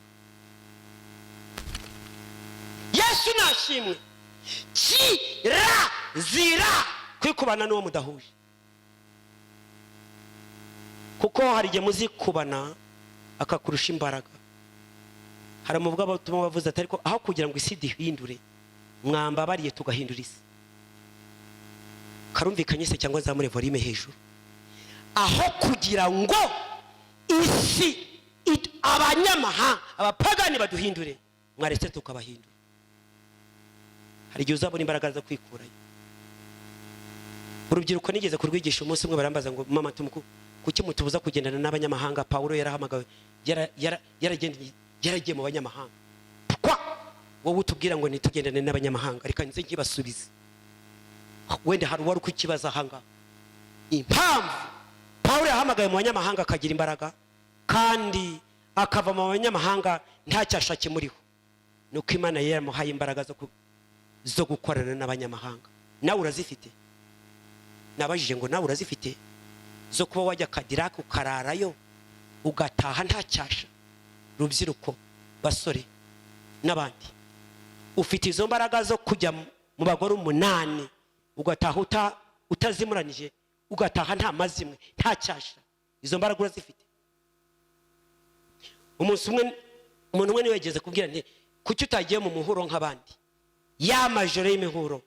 Yesu nashimwe, kirazira kwikubana n'uwo mudahuje. Kuko hari igihe muzikubana akakurusha imbaraga. Hari mu bw'abatuma bavuze ati ariko aho kugira ngo isi dihindure, mwambabariye tugahindura isi. Karumvikanye se cyangwa zamure volume hejuru? Aho kugira ngo isi abanyamahanga abapagani baduhindure, mwaretse tukabahindura. Hari igihe uzabona imbaraga zo kwikurayo. Urubyiruko nigeze kurwigisha umunsi umwe, barambaza ngo mama tumuku kuki mutubuza kugendana n'abanyamahanga? Pawulo yarahamagawe, yaragiye mu banyamahanga. Kwa wowe utubwira ngo nitugendane n'abanyamahanga, ariko nze nkibasubize. Wenda hari wari kukibaza ahanga impamvu Pawulo yahamagaye mu banyamahanga akagira imbaraga, kandi akava mu banyamahanga nta cyashake muriho. Nuko Imana yaramuhaye imbaraga zo gukorana n'abanyamahanga. Nawe urazifite? Nabajije ngo nawe urazifite zo kuba wajya Cadillac ukararayo ugataha nta cyasha? Rubyiruko, basore n'abandi, ufite izo mbaraga zo kujya mu bagore 8 ugataha utazimuranije, ugataha nta mazimwe nta cyasha? Izo mbaraga urazifite? Umunsi umwe umuntu umwe niwegeze kubwira nti kuki utagiye mu muhuro nk'abandi, ya majoro y'imihuro?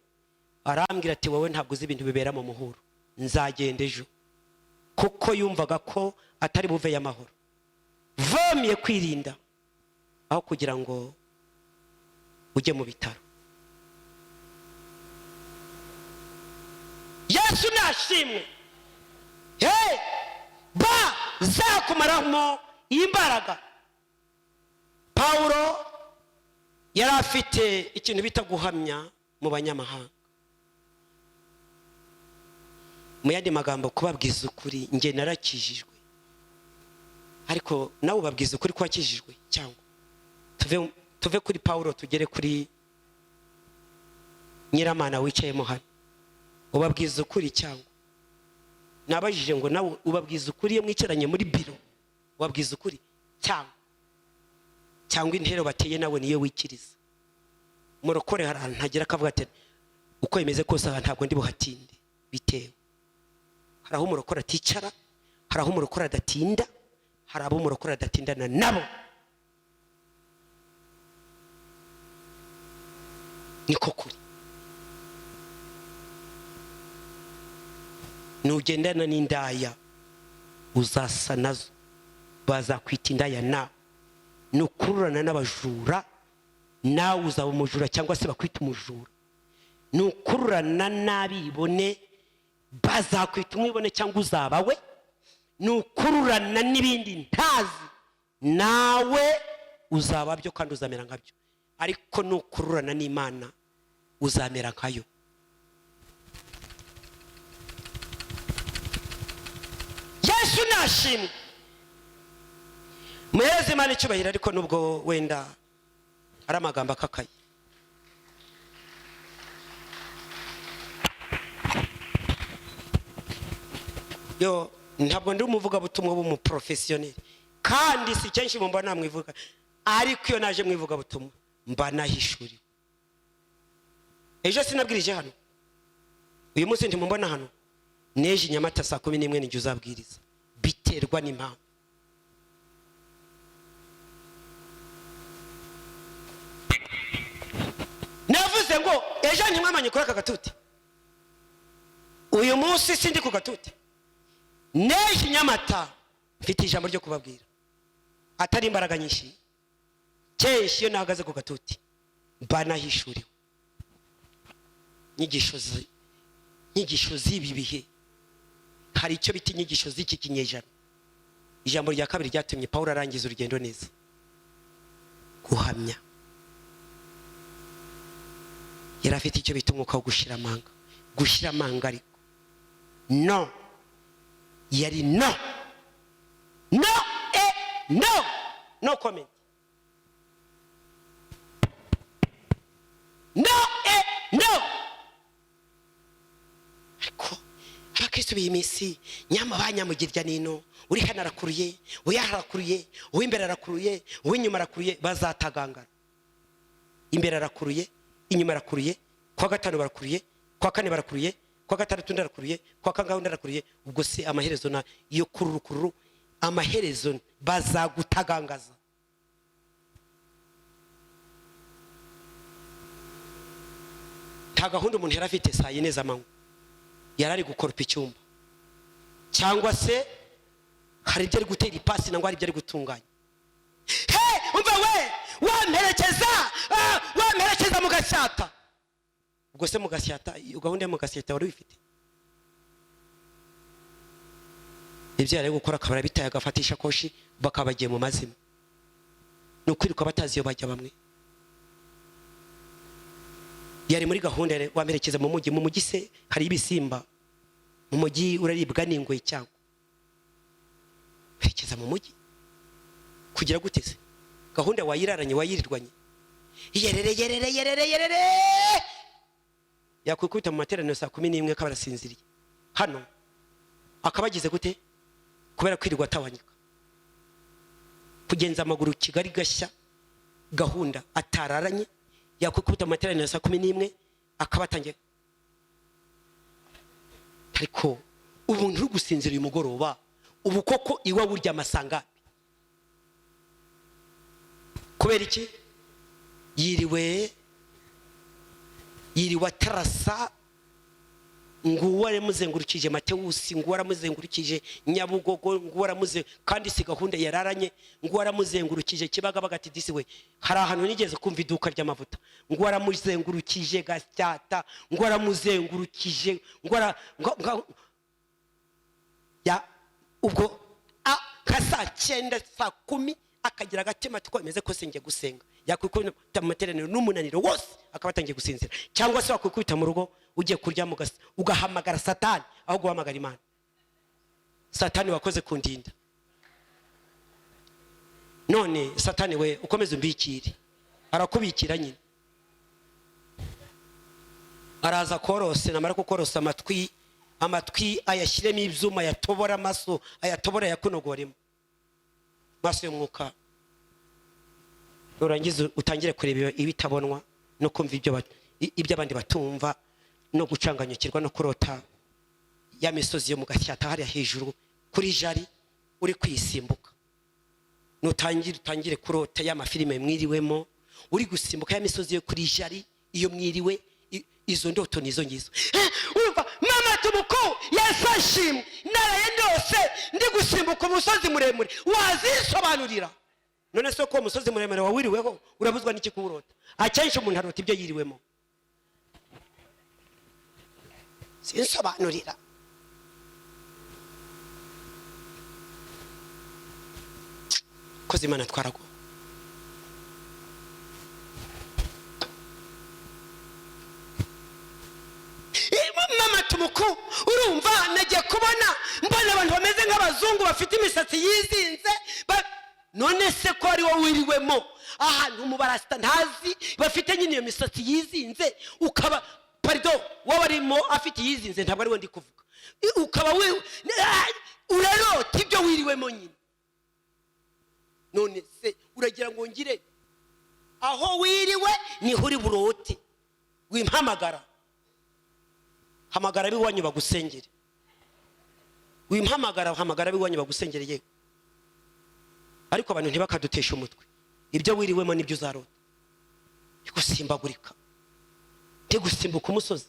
Arambwira ati wowe ntabwo uzi ibintu bibera mu muhuro, nzagenda ejo. Kuko yumvaga ko atari buve y'amahoro. Vomye kwirinda aho kugira ngo ujye mu bitaro. Yesu nashimwe. Zakumaramo imbaraga. Pawulo yari afite ikintu bita guhamya mu banyamahanga. Mu yandi magambo, kubabwiza ukuri. Nge narakijijwe, ariko nawe ubabwiza ukuri ko wakijijwe? Cyangwa tuve kuri Pawulo tugere kuri Nyiramana wicayemo hano, ubabwiza ukuri cyangwa? Nabajije ngo nawe ubabwiza ukuri iyo mwicaranye muri biro, ubabwiza ukuri cyangwa intero bateye nawe niyo wikiriza? Murokore hari ahantu ntagira akavuga ati uko yemeze kose aha ntabwo ndi buhatinde, bitewe. Hari aho umurokore aticara, hari aho umurokore adatinda, hari abo umurokore adatindana nabo. Niko kuri. Nugendana n'indaya uzasa nazo, bazakwita indaya nawe. Nukururana n'abajura, nawe uzaba umujura cyangwa se bakwita umujura. Nukururana n'abibone, bazakwita umwibone cyangwa uzaba we. Nukururana n'ibindi ntazi, nawe uzaba byo kandi uzamera nkabyo. Ariko nukururana n'Imana uzamera nkayo. Yesu nashimwe. Muhereze Imana icyubahiro, ariko nubwo wenda ari amagambo akakaye. Yo ntabwo ndi umuvuga butumwa b'umuprofessionnel, kandi si kenshi mumba namwivuga, ariko iyo naje mwivuga butumwa mba nahishuri. Ejo sinabwirije hano uyu munsi ntimubona hano neje Nyamata saa 11 n'ijye uzabwiriza biterwa n'impamvu. Navuze ngo ejo ntimwamanye kuri aka gatuti, uyu munsi sindi ku gatuti. Neje Nyamata mfite ijambo ryo kubabwira atari imbaraga nyinshi. Kenshi iyo nahagaze ku gatuti banahishuriwe nyigisho z'ibi bihe. Hari icyo bita inyigisho z'iki kinyejana. Ijambo rya kabiri ryatumye Pawulo arangiza urugendo neza, guhamya. Yari afite icyo bita umwuka wo gushira amanga ariko no yari no comment. No. Ariko abakristo b'imisi nyama banyamugirya nino, uri hano arakuruye, uyaharakuruye, uw'imbere arakuruye, uw'inyuma arakuruye, bazatagangana. Imbere arakuruye, inyuma arakuruye, kwa gatanu barakuruye, kwa kane barakuruye, kwa gatandatu ndarakuruye, kwa kangahe ndarakuruye. Ubwo se amaherezo na iyo kururu amaherezo bazagutagangaza. Nta gahunda umuntu yari afite saa 4 z'amanywa, yarari gukoropa icyumba, cyangwa se hari ibyo ari gutera ipasi nangwa hari ibyo ari gutunganya. Umva we wamperekeza mu Gasyata. Ubwo se mu Gasyata gahunda mu Gasyata wari wifite ibyo yari gukora, akabara bitaye agafatisha koshi bakabagiye mu mazima. Nukwiruka batazi yo bajya bamwe. Yari muri gahunda wamperekeza mu mujyi se hari ibisimba mu mujyi uraribwa n'ingwe cyangwa perekeza mu mujyi kugira guteze gahunda wayiraranye wayirirwanye. Yerere yakwikubita mu materaniro saa 11 kabarasinziriye hano akabagize gute kubera kwirirwa atawanyika kugenza amaguru Kigali gashya gahunda atararanye. Yakwikubita mu materaniro saa 11 akabatangiye. Ariko ubuntu uri gusinzira uyu mugoroba, ubu koko iwa burya amasanga kubera iki? Yiriwe atarasa, nguwa ramuzengurukije Matewusi, nguwa ramuzengurukije Nyabugogo, nguwa ramuze kandi si gahunda yararanye, nguwa ramuzengurukije Kibagabaga ati disi we hari ahantu nigeze kumva iduka ry'amavuta, nguwa ramuzengurukije Gasyata, nguwa ramuzengurukije ya ubwo kasa 9 saa 10 akagira agatima twemeze ko singe gusenga. Yakwikubita mu materaniro n'umunaniro wose akabatangiye gusinzira, cyangwa se wakwikubita mu rugo ugiye kurya mu gasi ugahamagara Satani aho guhamagara Imana. Satani wakoze kundinda, none Satani we ukomeze umbikire, arakubikira nyine. Araza korose, namara kukorosa amatwi ayashyiremo ibyuma, yatobora amaso, ayatobora yakunogoremo maso y'umwuka. Urangiza utangire kureba ibitabonwa no kumva ibyo abandi batumva no gucanganyukirwa no kurota ya misozi yo mu Gasyata hari hejuru kuri jari uri kwisimbuka. Nutangire kurota ya mafilime mwiriwemo uri gusimbuka ya misozi yo kuri jari iyo mwiriwe. Izo ndoto nizo ngizo. Urumva mama tumuko yafashimwe naraye ndose ndi gusimbuka umusozi muremure, wazisobanurira. None se ko umusozi muremure wawiriweho urabuzwa n'iki kuwurota? Acyensha umuntu arota ibyo yiriwemo. Sinsobanurira. Kozi Imana twarago. Mama tumuku urumva nagiye kubona mbona abantu bameze nk'abazungu bafite imisatsi yizinze. None se ko ari wowe wiriwemo ahantu mu barasta ntazi bafite nyine iyo misatsi yizinze, ukaba pardon wowe arimo afite yizinze, ntabwo ari we ndi kuvuga, ukaba we urarota ibyo wiriwemo nyine. None se uragira ngo ngire aho wiriwe ni huri burote wimpamagara hamagara biwanyu bagusengere. Wimpamagara hamagara biwanyu bagusengere yewe. Ariko abantu ntibakadutesha umutwe. Ibyo wiriwemo nibyo uzarota. Gusimbagurika. Gusimbuka umusozi.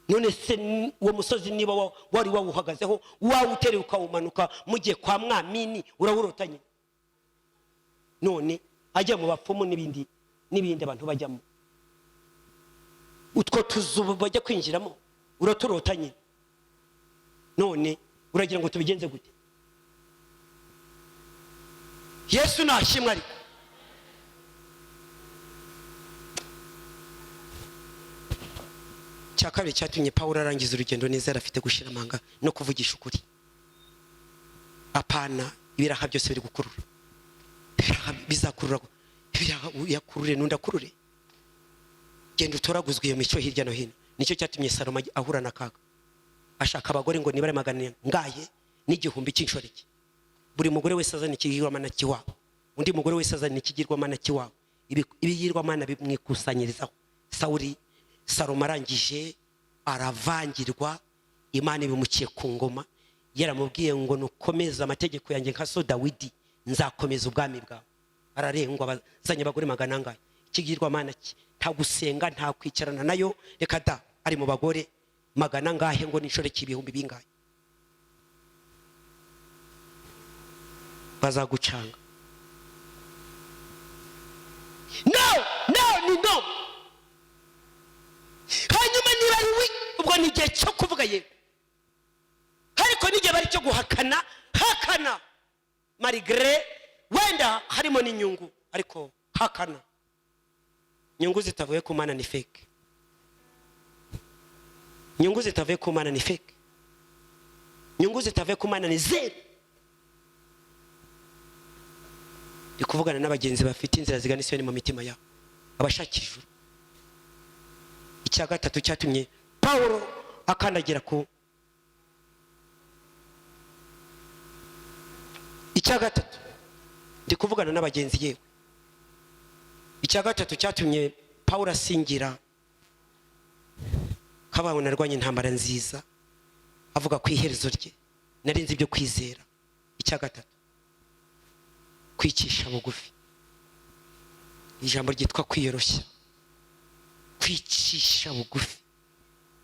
None se uwo musozi niba wari wawuhagazeho wawutereye ukawumanuka mugiye kwa mwamini urawurotanye. None ajya mu bapfumu n'ibindi abantu bajyamo. Utwo tuzubu bajya kwinjiramo uraturotanye. None uragira ngo tubigenze gute? Yesu nashimwe ariko. Cyakabiri cyatumye Pawulo arangiza urugendo neza afite gushira amanga no kuvugisha ukuri. Apana ibiraha byose biri gukurura. Bizakurura yakurure nundakurure. Genda utoraguzwe iyo mico hirya no hino. Nicyo cyatumye Salomo ahura na kaga. Ashaka abagore ngo nibare magana ngaye n'igihumbi cy'inshoreke. Buri mugore wese azana ikigirwamana kiwabo. Undi mugore wese azana ikigirwamana kiwabo. Ibigirwamana bimwikusanyirizaho. Salomo arangije aravangirwa, Imana ibimukiye ku ngoma, yaramubwiye ngo nukomeza amategeko yanjye nka so Dawidi nzakomeza ubwami bwawe. Ararengwa bazanye abagore magana ngaye. Ikigirwamana nta gusenga nta kwicarana nayo, reka da ari mu bagore magana ngahe ngo n'inshoreke ibihumbi bingahe. Bazagucanga. No. Hanyuma niba ari ubwo nigihe cyo kuvuga yewe. Ariko nigihe bari cyo guhakana malgré wenda harimo n'inyungu, ariko hakana. Nyungu zitavuye ku Mana ni fake. Nyungu zitavuye ku Mana ni fake. Nyungu zitavuye ku Mana ni zero. Ikuvugana n'abagenzi bafite inzira zigana isoni mu mitima yabo, abashakijwe. Icya gatatu cyatumye Pawulo akandagira ku icya gatatu ndi kuvugana n'abagenzi yewe. Icya gatatu cyatumye Pawulo asingira kabaho narwanye intambara nziza, avuga ku iherezo rye narinzi ibyo kwizera. Icya gatatu kwicisha bugufi. Ijambo ryitwa kwiyoroshya, kwicisha bugufi.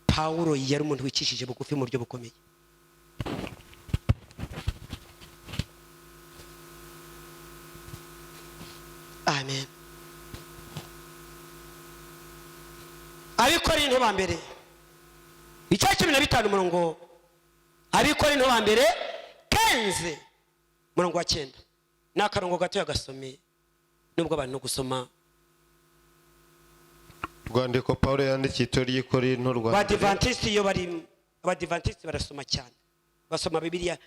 Pawulo yari umuntu wicishije bugufi mu buryo bukomeye. Amen. Abikorinto ba mbere icya 15 murongo, Abikorinto ba mbere 15 murongo wa 9 n'akarongo gato yagasomeye. Nubwo abantu gusoma Rwandiko Pawulo yandikiye itorero ry'Ikorinto rwa Abadiventiste iyo bari Abadiventiste barasoma cyane, basoma Bibiliya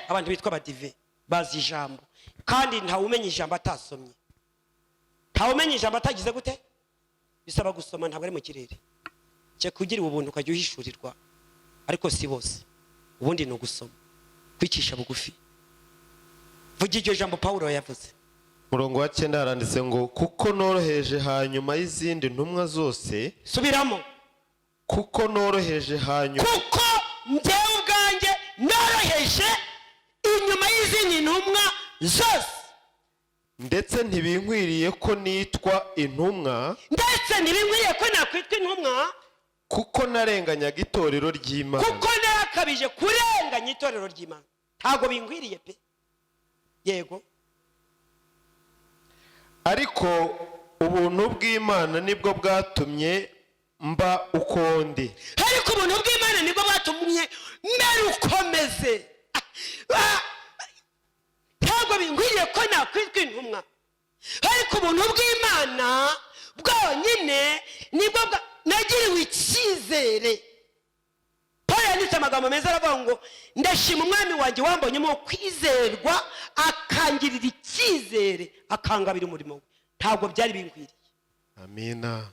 abantu bitwa abadive bazi ijambo, kandi nta umenya ijambo atasomye, nta umenya ijambo atagize gute. Bisaba gusoma, ntabwo ari mu kirere cyo kugira ubuntu ukajya uhishurirwa, ariko si bose. Ubundi no gusoma, kwicisha bugufi. Vuga iryo jambo Pawulo yavuze. Murongo wa 9 haranditse ngo kuko noroheje hanyuma y'izindi ntumwa zose. Subiramo. Kuko noroheje hanyuma. Kuko njyewe ubwanjye noroheje inyuma y'izindi ntumwa zose. Ndetse ntibinkwiriye ko nitwa intumwa. Ndetse ntibinkwiriye ko nakwitwa intumwa. Kuko narenganyaga itorero ry'Imana. Kuko narakabije kurenganya itorero ry'Imana. Ntago binkwiriye pe. Yego. Ariko ubuntu bw'Imana nibwo bwatumye mba uko ndi. Ariko ubuntu bw'Imana nibwo bwatumye merukomeze. Ntago binkwiriye ko nakwitwa intumwa. Ariko ubuntu bw'Imana bwonyine nibwo nagiriwe icyizere. Paul yanditse amagambo meza aravuga ngo ndashima umwami wanjye wambonyemo kwizerwa, akangirira icyizere, akangabira umurimo we. Ntabwo byari binkwiriye. Amina.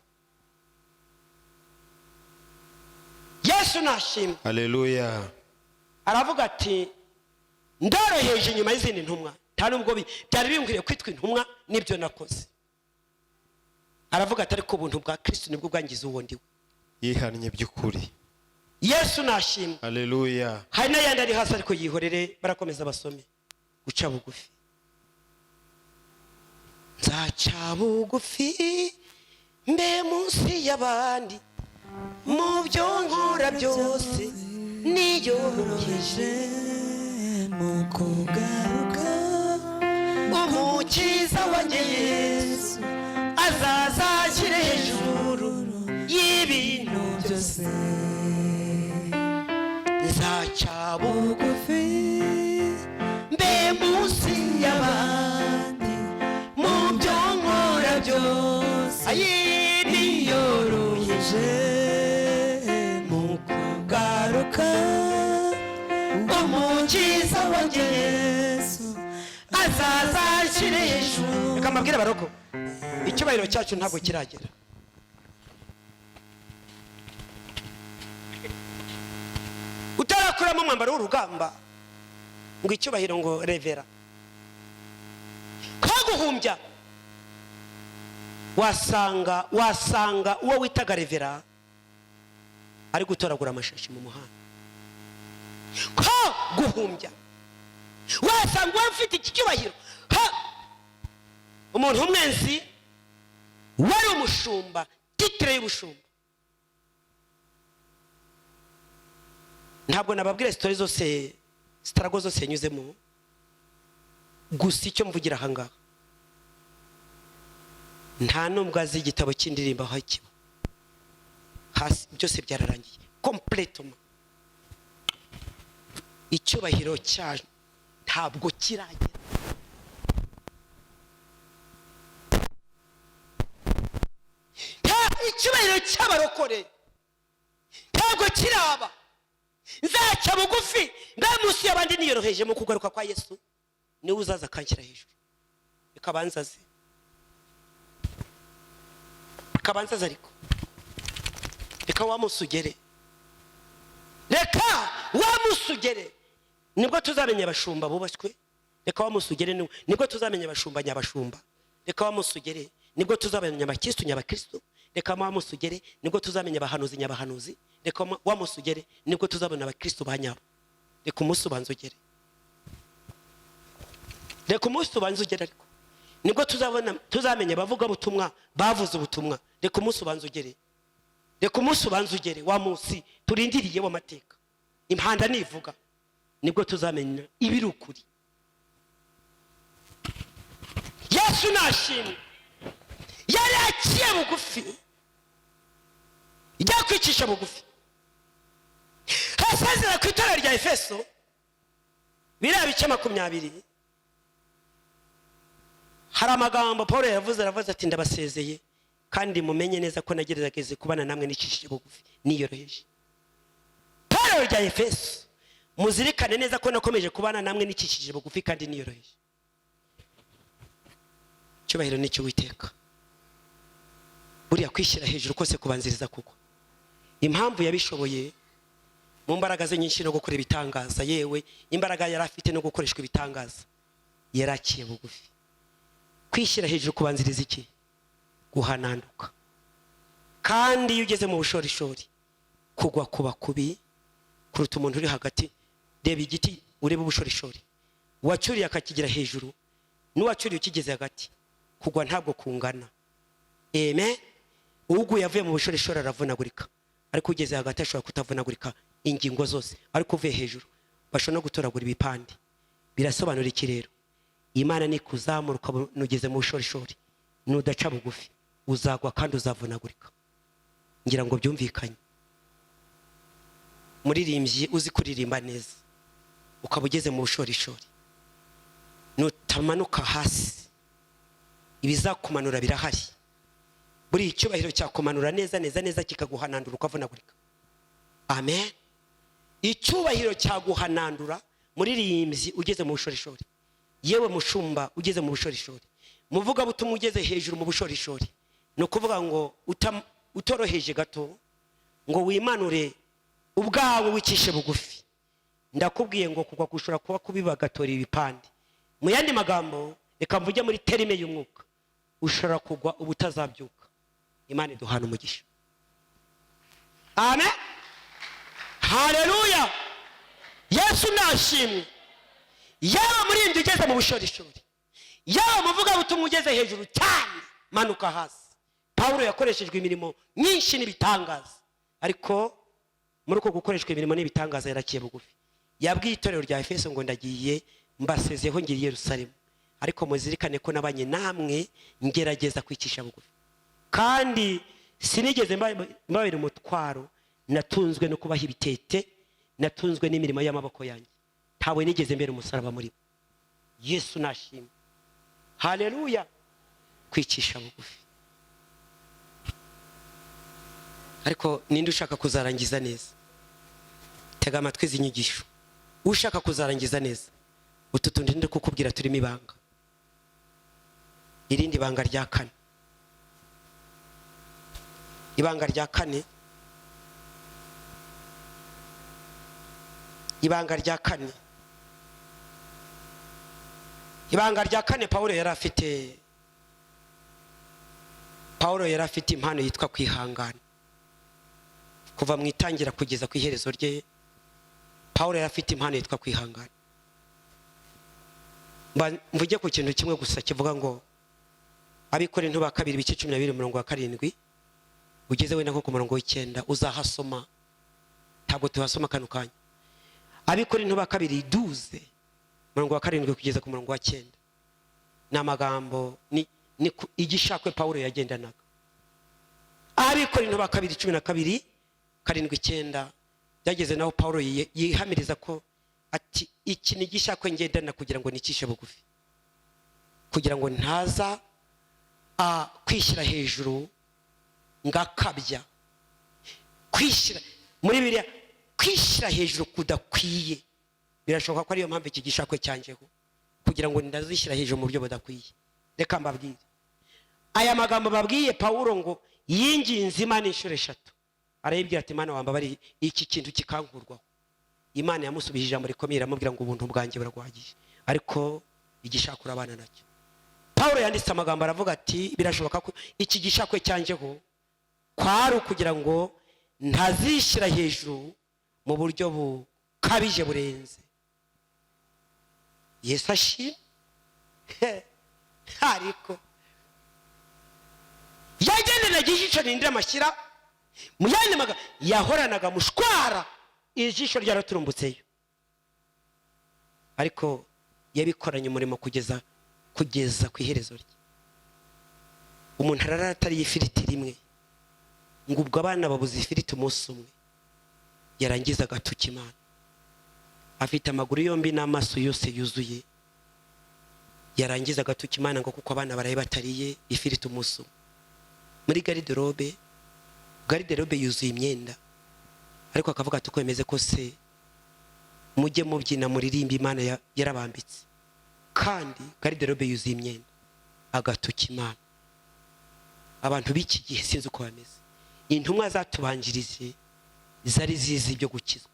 Yesu nashimwe. Haleluya. Aravuga ati ndoroheje inyuma y'izindi ntumwa. Nta nubwo byari binkwiriye kwitwa intumwa nibyo nakoze. Aravuga ati ariko ubuntu bwa Kristo nibwo bwangize uwo ndiwe. Yihannye by'ukuri. Yesu nashimwe. Haleluya. Hari n'ayandi ari hasi ariko yihorere barakomeza basome. Guca bugufi. Nzaca bugufi mbe munsi y'abandi mu byo nkora byose niyoroheje mu kugaruka umukiza wanjye Yesu azaza ashyire hejuru y'ibintu byose. Nzaca bugufi mbe munsi y'abandi mu byo nkora byose niyoroheje mu kugaruka umukiza wanjye Yesu azaza ashyire hejuru. Reka mbabwire baroko, icyubahiro cyacu ntabwo kiragera. Utarakuramo umwambaro w'urugamba ngo icyubahiro ngo revera kaguhumbya, wasanga uwo witaga revera ari gutoragura amashashi mu muhanda. Ko guhumbya wasanga uwo ufite iki cyubahiro umuntu umwenzi wari umushumba, titire y'ubushumba. Ntabwo nababwira story zose, starago zose yanyuzemo, gusa icyo mvugira ahangaha nta n'ubwo azi igitabo cy'indirimbo aho kiba hasi, byose byararangiye completely. Icyubahiro cyaje ntabwo kiragera. Icyubahiro cy'abarokore ntabwo kiraba. Nzaca bugufi mbe munsi y'abandi niyoroheje mu kugaruka kwa Yesu niwe uzaza akanshyira hejuru. Bikabanzaze ariko reka wamusugere, reka wamusugere nibwo tuzamenya abashumba bubashywe. Reka wamusugere nibwo tuzamenya abashumba nyabashumba. Reka wamusugere nibwo tuzamenya abakristo nyabakristo. Reka wamusugere nibwo tuzamenya abahanuzi nyabahanuzi. Reka wamusugere nibwo tuzabona abakristo banyabo. Reka umunsi ubanzugere, reka umunsi ubanzugere ariko nibwo tuzamenya bavuga ubutumwa bavuze ubutumwa. Reka umunsi ubanzugere, reka umunsi ubanzugere wa munsi turindiriye w'amateka impanda nivuga nibwo tuzamenya ibiri ukuri. Yesu nashimwe yari aciye bugufi, ijya kwicisha bugufi. Hasazira ku itorero rya Efeso biriya bice 20 hari amagambo Paulo yavuze, aravuze ati ndabasezeye kandi mumenye neza ko nagerageze kubana namwe nicishije bugufi niyoroheje. Paulo rya Efeso muzirikane neza ko nakomeje kubana namwe nicishije bugufi kandi niyoroheje. Cyubahiro n'icyo witeka buriya kwishyira hejuru kose kubanziriza kugwa. Impamvu yabishoboye mu mbaraga ze nyinshi no gukora ibitangaza, yewe imbaraga yari afite no gukoreshwa ibitangaza, yarakiye bugufi. Kwishyira hejuru kubanziriza iki? Guhananduka. Kandi iyo ugeze mu bushorishori kugwa kuba kubi kuruta umuntu uri hagati. Reba igiti urebe ubushorishori, wacuriye akakigira hejuru n'uwacuriye ukigeze hagati, kugwa ntabwo kungana. Amen. Uguye yavuye mu bushorishori aravunagurika, ariko ugeze hagati ashobora kutavunagurika ingingo zose, ariko uvuye hejuru bashobora no gutoragura ibipande. Birasobanura iki rero? Imana ni kuzamuruka nugeze mu bushorishori, nudaca bugufi uzagwa kandi uzavunagurika. Ngira ngo byumvikanye. Muririmbyi uzi kuririmba neza ukaba ugeze mu bushorishori, nutamanuka hasi ibizakumanura birahari. Buri icyubahiro cyakumanura neza kikaguhanandura ukavunagurika. Amen. Icyubahiro cyaguhanandura muririmbyi ugeze mu bushorishori, yewe mushumba ugeze mu bushorishori, muvuga butumwa ugeze hejuru mu bushorishori. No kuvuga ngo utoroheje gato ngo wimanure ubwawe wicishe bugufi. Ndakubwiye ngo kugwa gushora kuba kubibagatora ibipande. Mu yandi magambo reka mvuge muri terime y'umwuka, ushora kugwa ubutazabyuka. Imana iduhana umugisha. Amen. haleluya yesu nashimwe yaba muri ugeze mu bushorishori yaba muvuga butumwa ugeze hejuru cyane manuka hasi Pawulo yakoreshejwe imirimo myinshi n'ibitangaza ariko muri uko gukoreshwa imirimo n'ibitangaza yarakiye bugufi yabwiye itorero rya Efeso ngo ndagiye mbasezeho ngiriye Yerusalemu ariko muzirikane ko nabanye namwe ngerageza kwicisha bugufi kandi sinigeze mbabira umutwaro natunzwe no kubaha ibitete natunzwe n'imirimo y'amaboko yanjye ntawe nigeze mbere umusaraba muri Yesu nashimwe haleluya kwicisha bugufi ariko ninde ushaka kuzarangiza neza tega amatwi z'inyigisho ushaka kuzarangiza neza utu tundi ndi kukubwira turimo ibanga irindi banga rya kane ibanga rya kane ibanga rya kane ibanga rya kane Pawulo yari afite impano yitwa kwihangana kuva mu itangira kugeza ku iherezo rye Pawulo yari afite impano yitwa kwihangana mvuge ku kintu kimwe gusa kivuga ngo Abikorinto ba kabiri ibice 12:7 ugeze we nako ku murongo w'9 uzahasoma ntabwo tuhasoma kanu kanya Abikorinto ba kabiri 12:7 kugeza ku murongo wa 9 n'amagambo ni igishakwe Pawulo yagendanaga Abikorinto ba kabiri 12:7-9 byageze naho Pawulo yihamiriza ko ati iki ni igishakwe ngendana kugira ngo nicishe bugufi kugira ngo ntaza kwishyira hejuru ngakabya kwishyira muri biriya kwishyira hejuru kudakwiye birashoboka ko ariyo mpamvu iki gishakwe cyanjeho kugira ngo ndazishyira hejuru mu buryo budakwiye reka mbabwire aya magambo babwiye Pawulo ngo yinginze Imana inshuro 3 arayibwira ati Imana wambabari iki kintu kikankurwaho Imana yamusubije ijambo rikomeye iramubwira ngo ubuntu bwanjye buragwagije ariko igishakura abana nacyo Pawulo yanditse amagambo aravuga ati birashoboka ko iki gishakwe cyanjeho kwari kugira ngo ntazishyira hejuru mu buryo bukabije burenze Yesu ashimwe ariko yagendana gishico nindira amashyira mu yandi maga yahoranaga mushwara ijisho ryaraturumbutseyo ariko yabikoranye umurimo kugeza ku iherezo rye umuntu arara atari ifiriti rimwe ngo ubwo abana babuze ifiriti umunsi umwe yarangiza agatuka Imana afite amaguru yombi n'amaso yose yuzuye yarangiza agatuka Imana ngo kuko abana baraye batariye ifiriti umunsi umwe muri garderobe yuzuye imyenda ariko akavuga ati uko bimeze kose mujye mubyina muririmba Imana yarabambitse kandi garderobe yuzuye imyenda agatuka Imana abantu b'iki gihe sinzi uko bameze intumwa zatubanjirije zari zizi ibyo gukizwa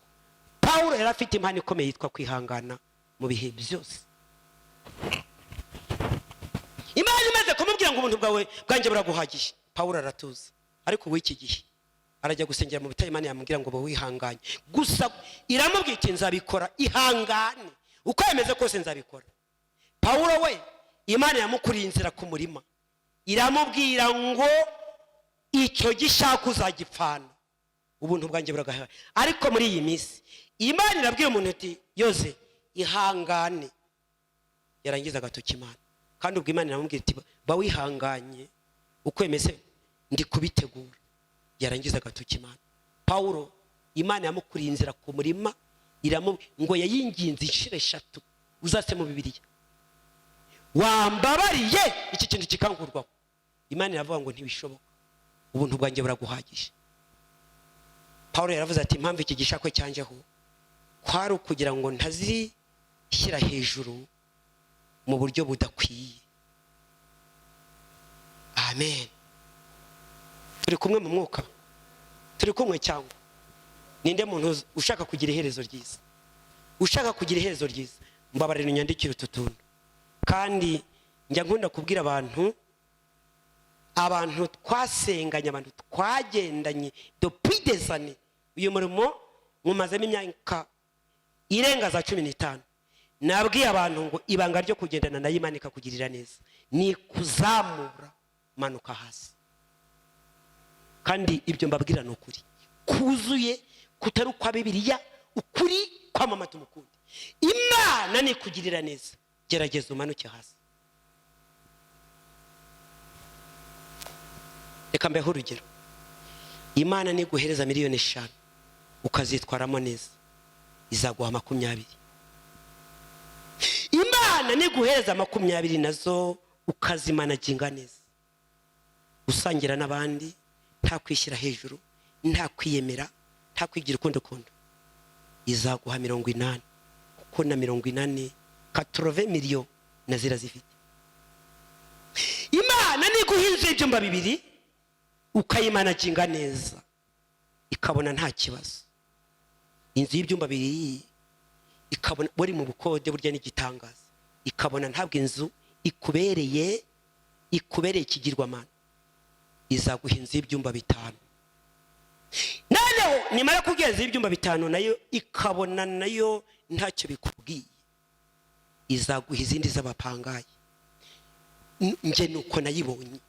Pawulo yari afite impano ikomeye yitwa kwihangana mu bihe byose Imana imaze kumubwira ngo ubuntu bwanjye buraguhagije Pawulo aratuza ariko w'iki gihe arajya gusengera mu bitaya Imana yamubwira ngo wihanganye gusa iramubwira iti nzabikora ihangane uko yemeze kose nzabikora Pawulo we Imana yamukuriye inzira ku murima iramubwira ngo icyo gishaka uzagipfana ubuntu bwanjye buragahera ariko muri iyi minsi Imana irabwira umuntu ati yoze ihangane yarangiza agatuka Imana kandi ubwo Imana iramubwira iti bawihanganye uko yemeze ndi kubitegura yarangiza agatuka Imana Pawulo Imana yamukuriye inzira ku murima ngo yayinginze inshuro 3 uzase mu Bibiliya wambabariye iki kintu kikankurwaho Imana iravuga ngo ntibishoboka ubuntu bwanjye buraguhagije Pawulo yaravuze ati impamvu iki gishakwe cyanjeho kwari kugira ngo ntazishyira hejuru mu buryo budakwiye amen turi kumwe mu mwuka turi kumwe cyangwa ninde muntu ushaka kugira iherezo ryiza ushaka kugira iherezo ryiza mbabarira unyandikire ututuntu kandi njya nkunda kubwira abantu twasenganye abantu twagendanye depuis des années uyu murimo nkumazemo imyaka irenga za 15 nabwiye abantu ngo ibanga ryo kugendana na Imana ikakugirira neza ni kuzamura manuka hasi kandi ibyo mbabwira no kuri kuzuye kutari kwa Bibiliya ukuri kwamamata umukundi Imana ni kugirira neza gerageza umanuke hasi reka mbeho urugero Imana ni guhereza miliyoni 5 ukazitwaramo neza izaguha 20 Imana ni guhereza 20 nazo ukazimanaginga neza usangira n'abandi nta kwishyira hejuru nta kwiyemera nta kwigira ukundo izaguha 80 kuko na 80 80 miliyo nazira zifite Imana ni guhinza ibyumba 2 ukayimanaginga neza ikabona nta kibazo inzu y'ibyumba 2 ikabona buri mu bukode burya n'igitangaza ikabona ntabwo inzu ikubereye ikigirwamana izaguhinza ibyumba 5 nayo nimara kugeza ibyumba 5 nayo ikabona nayo ntacyo bikubwiye izaguha izindi z'abapangaye nje nuko nayibonye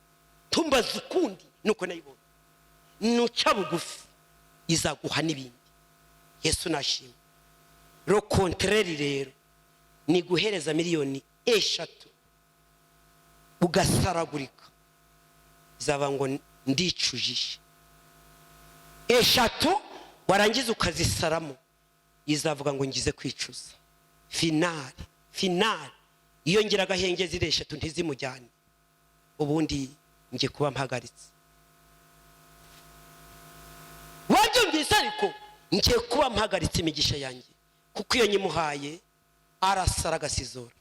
tumbaza ukundi nuko nayibonye nuca bugufi izaguha n'ibindi Yesu nashimye ro contraire rero ni guhereza miliyoni 3 ugasaragurika zaba ngo ndicujije 3 warangiza ukazisaramo izavuga ngo ngize kwicuza finale iyo ngira gahengeze 3 ntizimujyane ubundi ngiye kuba mpagaritse wabyumvise ariko ngiye kuba mpagaritse imigisha yanjye kuko iyo nyimuhaye arasara agasizora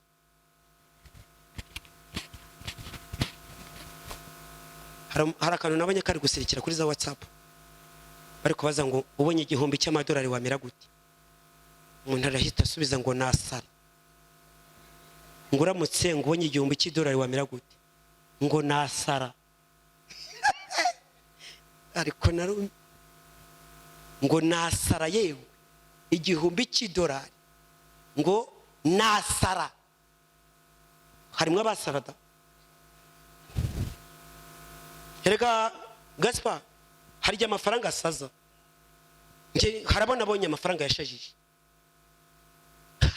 hari akantu nabonye kari gusirikira kuri za WhatsApp bari kubaza ngo ubonye igihumbi cy'amadolari wamera gute umuntu arahita asubiza ngo nasara ngo uramutse ngo ubonye igihumbi cy'idolari wamera gute ngo nasara ariko narumye ngo nasara yewe igihumbi cy'idolari ngo nasara harimo abasarada erega Gaspar hari amafaranga asaza nje harabona abonye amafaranga yashajije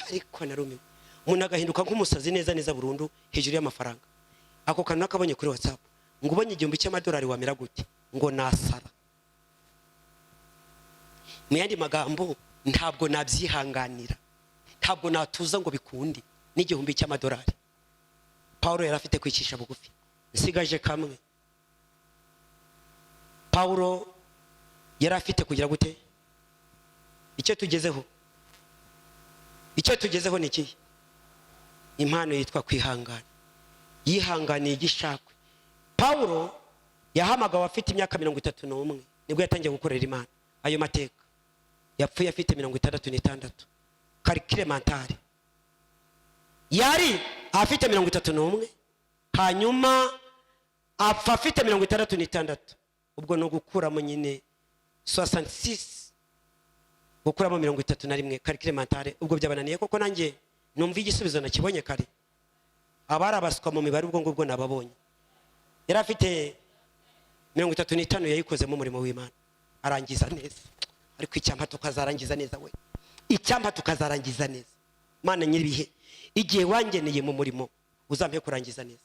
ariko narumiwe umuntu agahinduka nk'umusazi neza burundu hejuru y'amafaranga ako kantu nakabonye kuri WhatsApp ngo ubonye igihumbi cy'amadolari wamera gute ngo nasara mu yandi magambo ntabwo nabyihanganira ntabwo natuza ngo bikundi n'igihumbi cy'amadolari Paulo yarafite kwicisha bugufi nsigaje kamwe Paulo yarafite kugira gute icyo tugezeho ni iki impano yitwa kwihangana yihanganiye igishakwe Paulo yahamagawe afite imyaka 31 nibwo yatangiye gukorera Imana ayo mateka yapfuye afite 66 calcul mental yari afite 31 hanyuma apfa afite 66 ubwo no gukuramo nyine 66 gukuramo 31 calcul mental ubwo byabananiye koko nanjye numva igisubizo nakibonye kare abari abaswa mu mibare ubwo ngubwo nababonye yari afite 35 yayikozemo umurimo w'Imana arangiza neza ariko icyampa tukazarangiza neza we icyampa tukazarangiza neza Mana nyiribihe igihe wangeneye mu murimo uzampe kurangiza neza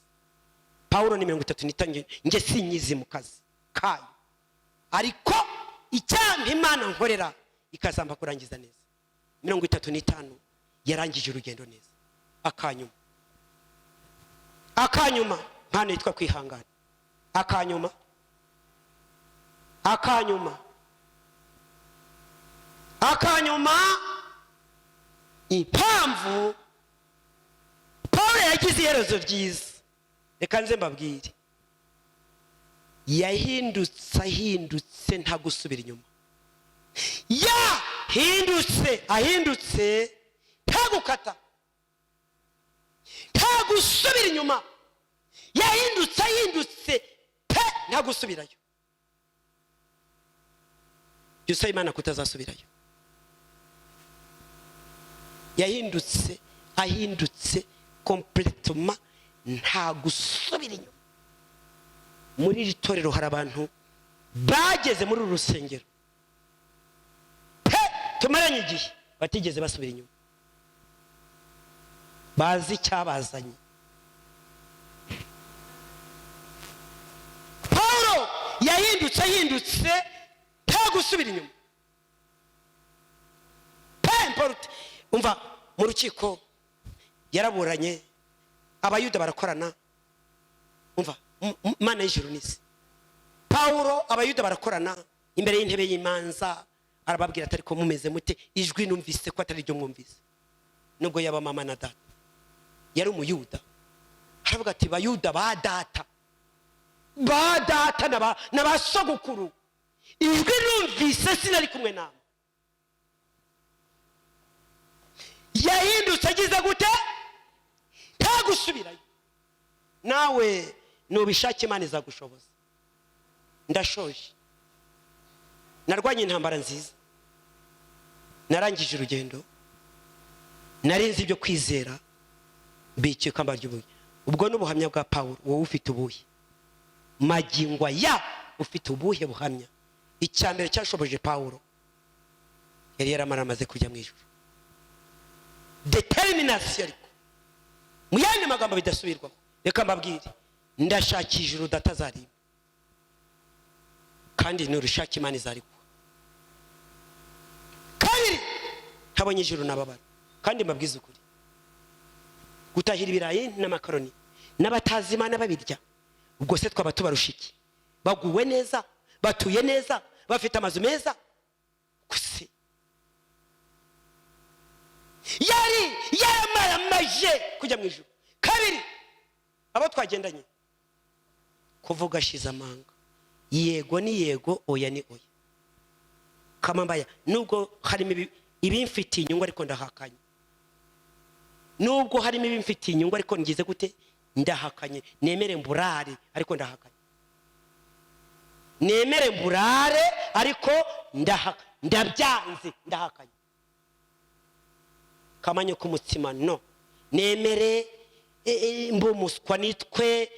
Paulo ni 35 nge sinyizi mu kazi kayo ariko icyampa Imana nkorera ikazamba kurangiza neza 35 yarangije urugendo neza akanyuma mpano yitwa kwihangana akanyuma impamvu Paulo yagize iherezo ryiza reka nze mbabwire yahindutse nta gusubira inyuma ahindutse nta gukata nta gusubira inyuma yahindutse nta gusubirayo Yusa Imana kutazasubirayo yahindutse ahindutse complètement nta gusubira inyuma. Muri iri torero hari abantu bageze muri uru rusengero tumaranye igihe batigeze basubira inyuma, bazi icyabazanye. Pawulo yahindutse nta gusubira inyuma. Umva mu rukiko yaraburanye, abayuda barakorana. Umva Mana y'ijuru n'isi, Pawulo abayuda barakorana imbere y'intebe y'imanza, arababwira atari ko mumeze mute, ijwi numvise ko atari ryo mwumvise. Nubwo yaba mama na data yari umuyuda, aravuga ati bayuda ba data n'abasogokuru, ijwi numvise sinari kumwe nawe. Yahindutse agize gute nta gusubirayo. Nawe nubishaka Imana izagushoboza. Ndashoje, narwanye intambara nziza, narangije urugendo, narinzi ibyo kwizera, mbiki kamba ry'ubuye. Ubwo n'ubuhamya bwa Pawulo, wowe ufite ubuhe magingwa ya ufite ubuhe buhamya? Icyambere cyashoboje Pawulo yari yaramaramaze kujya mu ijuru. Determination ariko mu yandi magambo bidasubirwaho. Reka mbabwire, ndashaka ijuru datazariba, kandi nurushaka Imana izarikwa. Kabiri, ntabonye ijuru nababara, kandi mbabwiza ukuri, gutahira ibirayi n'amakaroni n'abatazi Imana babirya, ubwo se twaba tubarusha iki? Baguwe neza, batuye neza, bafite amazu meza gusa. Yari yamaramaje kujya mu ijuru. Kabiri, abo twagendanye kuvuga shiza amanga, yego ni yego, oya ni oya. Kamambaya, nubwo harimo ibimfitiye inyungu ariko ndahakanye. Nubwo harimo ibimfitiye inyungu ariko ngize gute, ndahakanye. Nemere mburare ariko ndahakanye. Nemere mburare ariko ndabyanze, ndahakanye. Kamanye kumutsima no. Nemere mbumuswa nitwe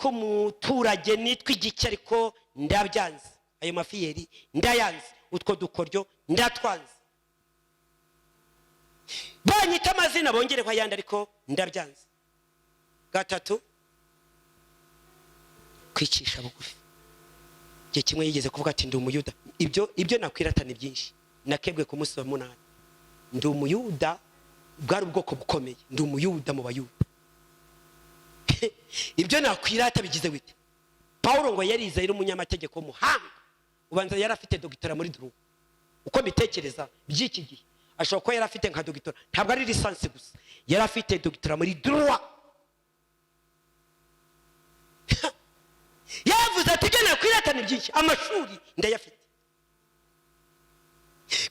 umuturage, nitwe igiki, ariko ndabyanze. Ayo mafiyeri ndayanze, utwo dukoryo ndatwanze. Banyita amazina bongereho ayandi ariko ndabyanze. Gatatu, kwicisha bugufi. Igihe kimwe yigeze kuvuga ati ndi umuyuda. Ibyo nakwiratana byinshi, nakebwe ku munsi wa 8. Ndi umuyuda, bwari ubwoko bukomeye. Ndi umuyuda mu bayuda. Ibyo nakwirata bigize wite. Pawulo ngo yarize ari umunyamategeko muhanga, ubanza yari afite doctora muri droit. Uko mbitekereza by'iki gihe ashobora ko yari afite nka doctora, ntabwo ari lisansi gusa, yari afite doctora muri droit. Yavuze ati ibyo nakwiratana byinshi, amashuri ndayafite,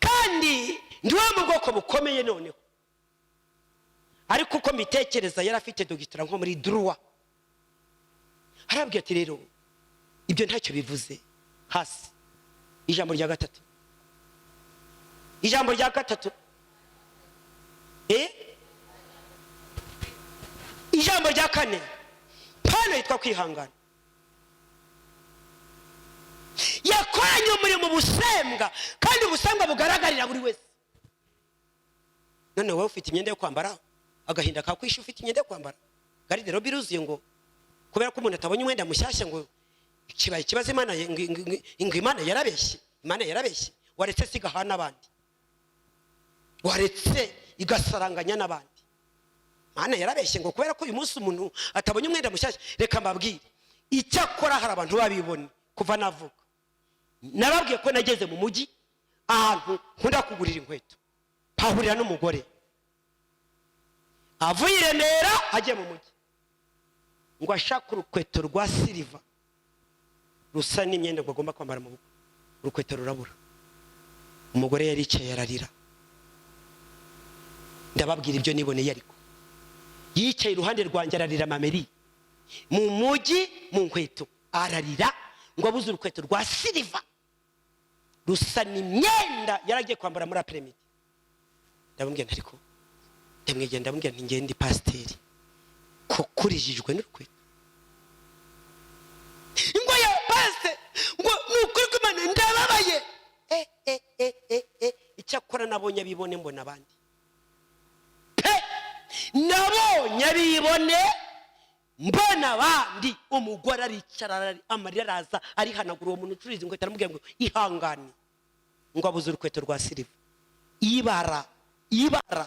kandi ndiwe mu bwoko bukomeye noneho. Ariko uko mbitekereza yari afite doctora nko muri droit. Arabwiye ati rero ibyo ntacyo bivuze. Hasi ijambo rya gatatu, ijambo rya gatatu, ijambo rya kane, Pawulo yitwa kwihangana. Yakoranye umurimo busembwa, kandi ubusembwa bugaragarira buri wese. None wowe ufite imyenda yo kwambara, agahinda kakwisha ufite imyenda yo kwambara. Garide biruzuye ngo kubera ko umuntu atabonye umwenda mushyashya ngo kibaye kibaze Imana, Imana yarabeshye. Imana yarabeshye. Waretse sigahana abandi, waretse igasaranganya n'abandi. Imana yarabeshye ngo kubera ko uyu munsi umuntu atabonye umwenda mushyashya. Reka mbabwire, icyakora hari abantu babibone kuva navuga. Nababwiye ko nageze mu mujyi ahantu nkunda kugurira inkweto, pahurira n'umugore avuye i Remera agiye mu mujyi, ngo ashaka urukweto rwa silver rusa n'imyenda ngo agomba kwambara mu bukwe. Urukweto rurabura. Umugore yaricaye ararira. Ndababwira ibyo niboneye, ariko yicaye iruhande rwanjye ararira amameri mu mujyi mu nkweto, ararira ngo abuze urukweto rwa silver rusa n'imyenda yaragiye kwambara muri apremidi. ndamubwira ariko ndamubwira nti ngende pasiteri ko kurijijwe n'urukweto ngo ya pasite ngo nukuri ko Imana ndababaye icyakora nabonye abibone mbona abandi nabonye abibone mbona abandi umugore aricara amarira araza arihanagura uwo muntu ucuriza inkweto aramubwira ngo ihangane ngo abuze urukweto rwa siliva ibara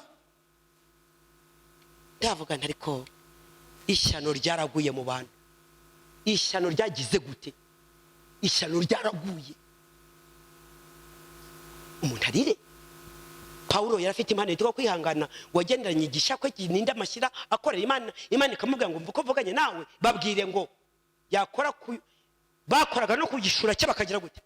ndavuga nti ariko ishyano ryaraguye mu bantu ishyano ryagize gute ishyano ryaraguye umuntu arire Pawulo yarafite impano yitwa kwihangana wagenderanye igishakwe kininda amashyira akorera Imana ikamubwira ngo mvuko mvuganye nawe babwire ngo yakora bakoraga no kugishura cye bakagira gute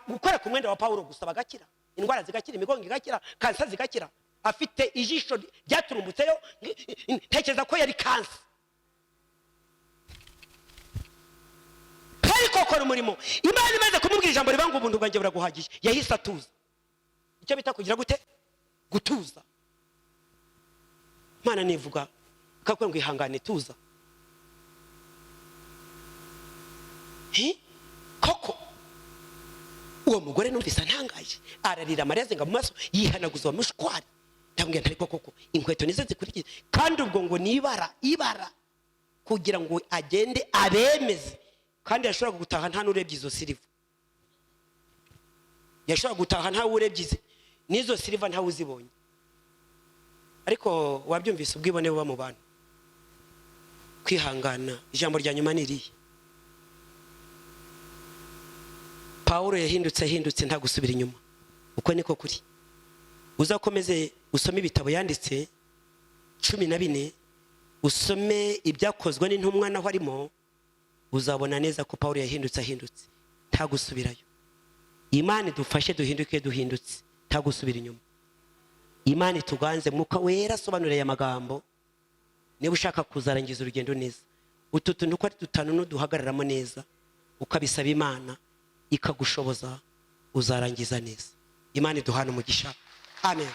gukora ku mwenda wa Pawulo gusa bagakira indwara zigakira imigongo igakira kansa zigakira afite ijisho ryaturumbutseyo ntekereza ko yari kansa ariko akora umurimo Imana imaze kumubwira ijambo ribanga ubuntu bwanjye buraguhagije yahise atuza icyo bita kugira gute gutuza Imana nivuga kakwe ngo ihangane tuza koko uwo mugore numvise ntangaje ararira amareze ngo mu maso yihanaguza wa mushkwari ndambwira ariko koko inkweto nizo zikurikiye kandi ubwo ngo ibara kugira ngo agende abemeze kandi yashobora gutaha nta nurebye izo siliva yashobora gutaha nta urebye nizo siliva nta uzibonye ariko wabyumvise ubwibone buba mu bantu kwihangana ijambo rya nyuma ni irihe Pawulo yahindutse nta gusubira inyuma uko niko kuri uzakomeze usome ibitabo yanditse 14 usome ibyakozwe n'intumwa naho arimo uzabona neza ko Pawulo yahindutse nta gusubirayo Imana idufashe duhindutse nta gusubira inyuma Imana ituganze Mwuka Wera asobanurira amagambo niba ushaka kuzarangiza urugendo neza utu tuntu ko ari dutanu n'uduhagararamo neza ukabisaba Imana ikagushoboza uzarangiza neza Imana iduhana umugisha amen.